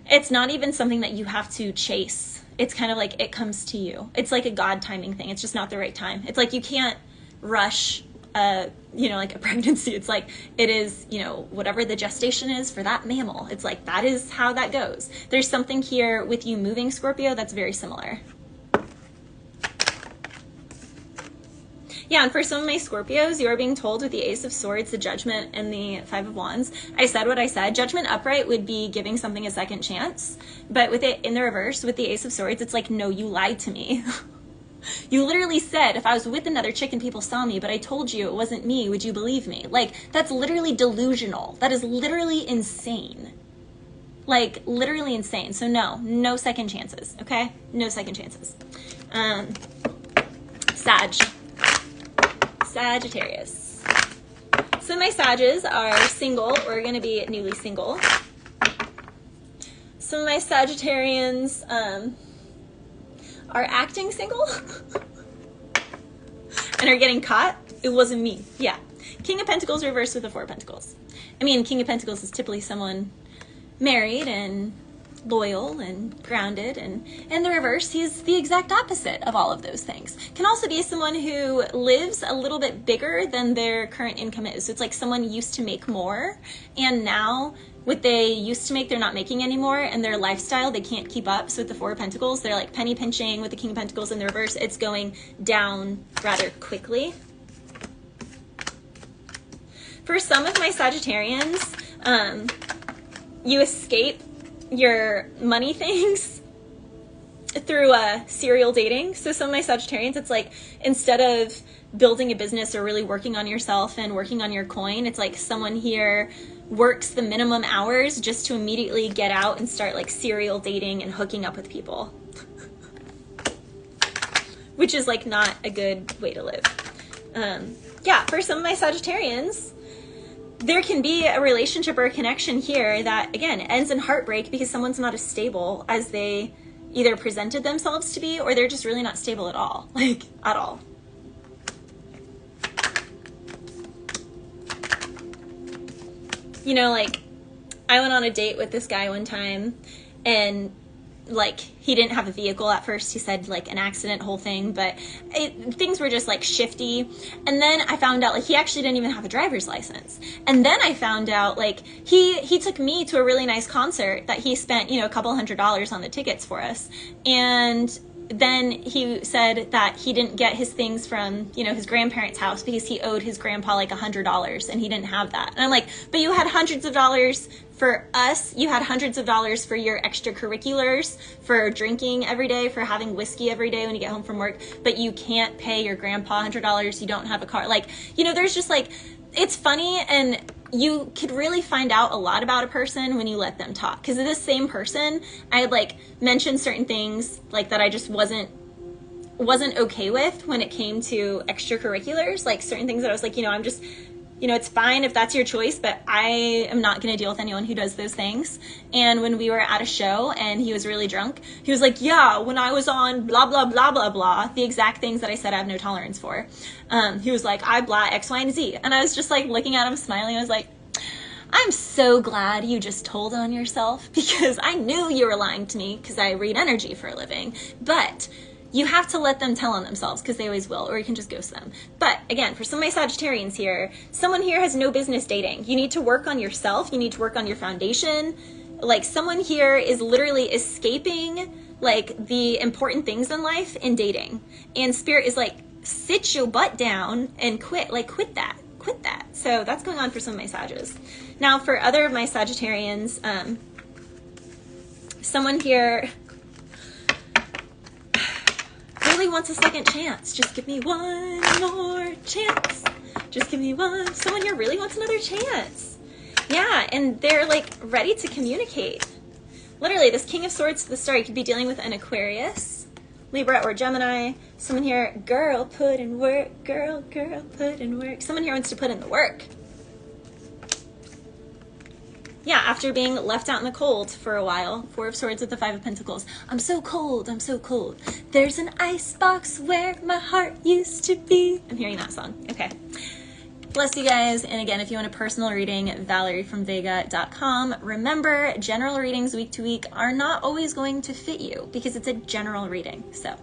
it's not even something that you have to chase. It's kind of like it comes to you. It's like a God timing thing. It's just not the right time. It's like you can't rush like a pregnancy. It's like it is, whatever the gestation is for that mammal. It's like that is how that goes. There's something here with you moving, Scorpio, that's very similar. Yeah, and for some of my Scorpios, you are being told with the Ace of Swords, the Judgment, and the Five of Wands. I said what I said. Judgment upright would be giving something a second chance. But with it in the reverse, with the Ace of Swords, it's like, no, you lied to me. You literally said, if I was with another chick and people saw me, but I told you it wasn't me, would you believe me? Like, that's literally delusional. That is literally insane. Like, literally insane. So no second chances, okay? No second chances. Sagittarius. So my Sages are single or going to be newly single. Some of my Sagittarians are acting single and are getting caught. It wasn't me. Yeah. King of Pentacles reversed with the Four of Pentacles. I mean, King of Pentacles is typically someone married and loyal and grounded, and in the reverse, he's the exact opposite of all of those things. Can also be someone who lives a little bit bigger than their current income is. So it's like someone used to make more, and now what they used to make, they're not making anymore, and their lifestyle, they can't keep up. So with the Four of Pentacles, they're like penny pinching. With the King of Pentacles in the reverse, it's going down rather quickly. For some of my Sagittarians, you escape your money things through serial dating. So some of my Sagittarians, it's like, instead of building a business or really working on yourself and working on your coin, it's like someone here works the minimum hours just to immediately get out and start like serial dating and hooking up with people. Which is like not a good way to live. Yeah, for some of my Sagittarians, there can be a relationship or a connection here that, again, ends in heartbreak because someone's not as stable as they either presented themselves to be, or they're just really not stable at all. Like, at all. You know, like, I went on a date with this guy one time, and like, he didn't have a vehicle at first. He said like an accident, whole thing, but things were just like shifty. And then I found out like he actually didn't even have a driver's license. And then I found out like he took me to a really nice concert that he spent, you know, a couple $100s on the tickets for us. And then he said that he didn't get his things from, you know, his grandparents' house because he owed his grandpa like $100 and he didn't have that. And I'm like, but you had hundreds of dollars for us. You had hundreds of dollars for your extracurriculars, for drinking every day, for having whiskey every day when you get home from work, but you can't pay your grandpa $100. You don't have a car. Like, you know, there's just like, it's funny, and you could really find out a lot about a person when you let them talk. Because of this same person, I had like mentioned certain things like that I just wasn't okay with when it came to extracurriculars, like certain things that I was like, you know, I'm just, you know, it's fine if that's your choice, but I am not going to deal with anyone who does those things. And when we were at a show and he was really drunk, he was like, yeah, when I was on blah, blah, blah, blah, blah, the exact things that I said I have no tolerance for. He was like, I blah X, Y, and Z. And I was just like looking at him, smiling. I was like, I'm so glad you just told on yourself, because I knew you were lying to me because I read energy for a living. But you have to let them tell on themselves, because they always will, or you can just ghost them. But again, for some of my Sagittarians here, someone here has no business dating. You need to work on yourself. You need to work on your foundation. Like, someone here is literally escaping like the important things in life in dating. And Spirit is like, sit your butt down and quit. Like, quit that. Quit that. So that's going on for some of my Sages. Now, for other of my Sagittarians, someone here really wants a second chance. Just give me one more chance. Just give me one. Someone here really wants another chance. Yeah, and they're like ready to communicate. Literally, this King of Swords to the Star, you could be dealing with an Aquarius, Libra, or Gemini. Someone here, girl, put in work. Girl, put in work. Someone here wants to put in the work. Yeah, after being left out in the cold for a while. Four of Swords with the Five of Pentacles. I'm so cold, I'm so cold. There's an ice box where my heart used to be. I'm hearing that song. Okay. Bless you guys. And again, if you want a personal reading, ValeriefromVega.com. Remember, general readings week to week are not always going to fit you because it's a general reading. So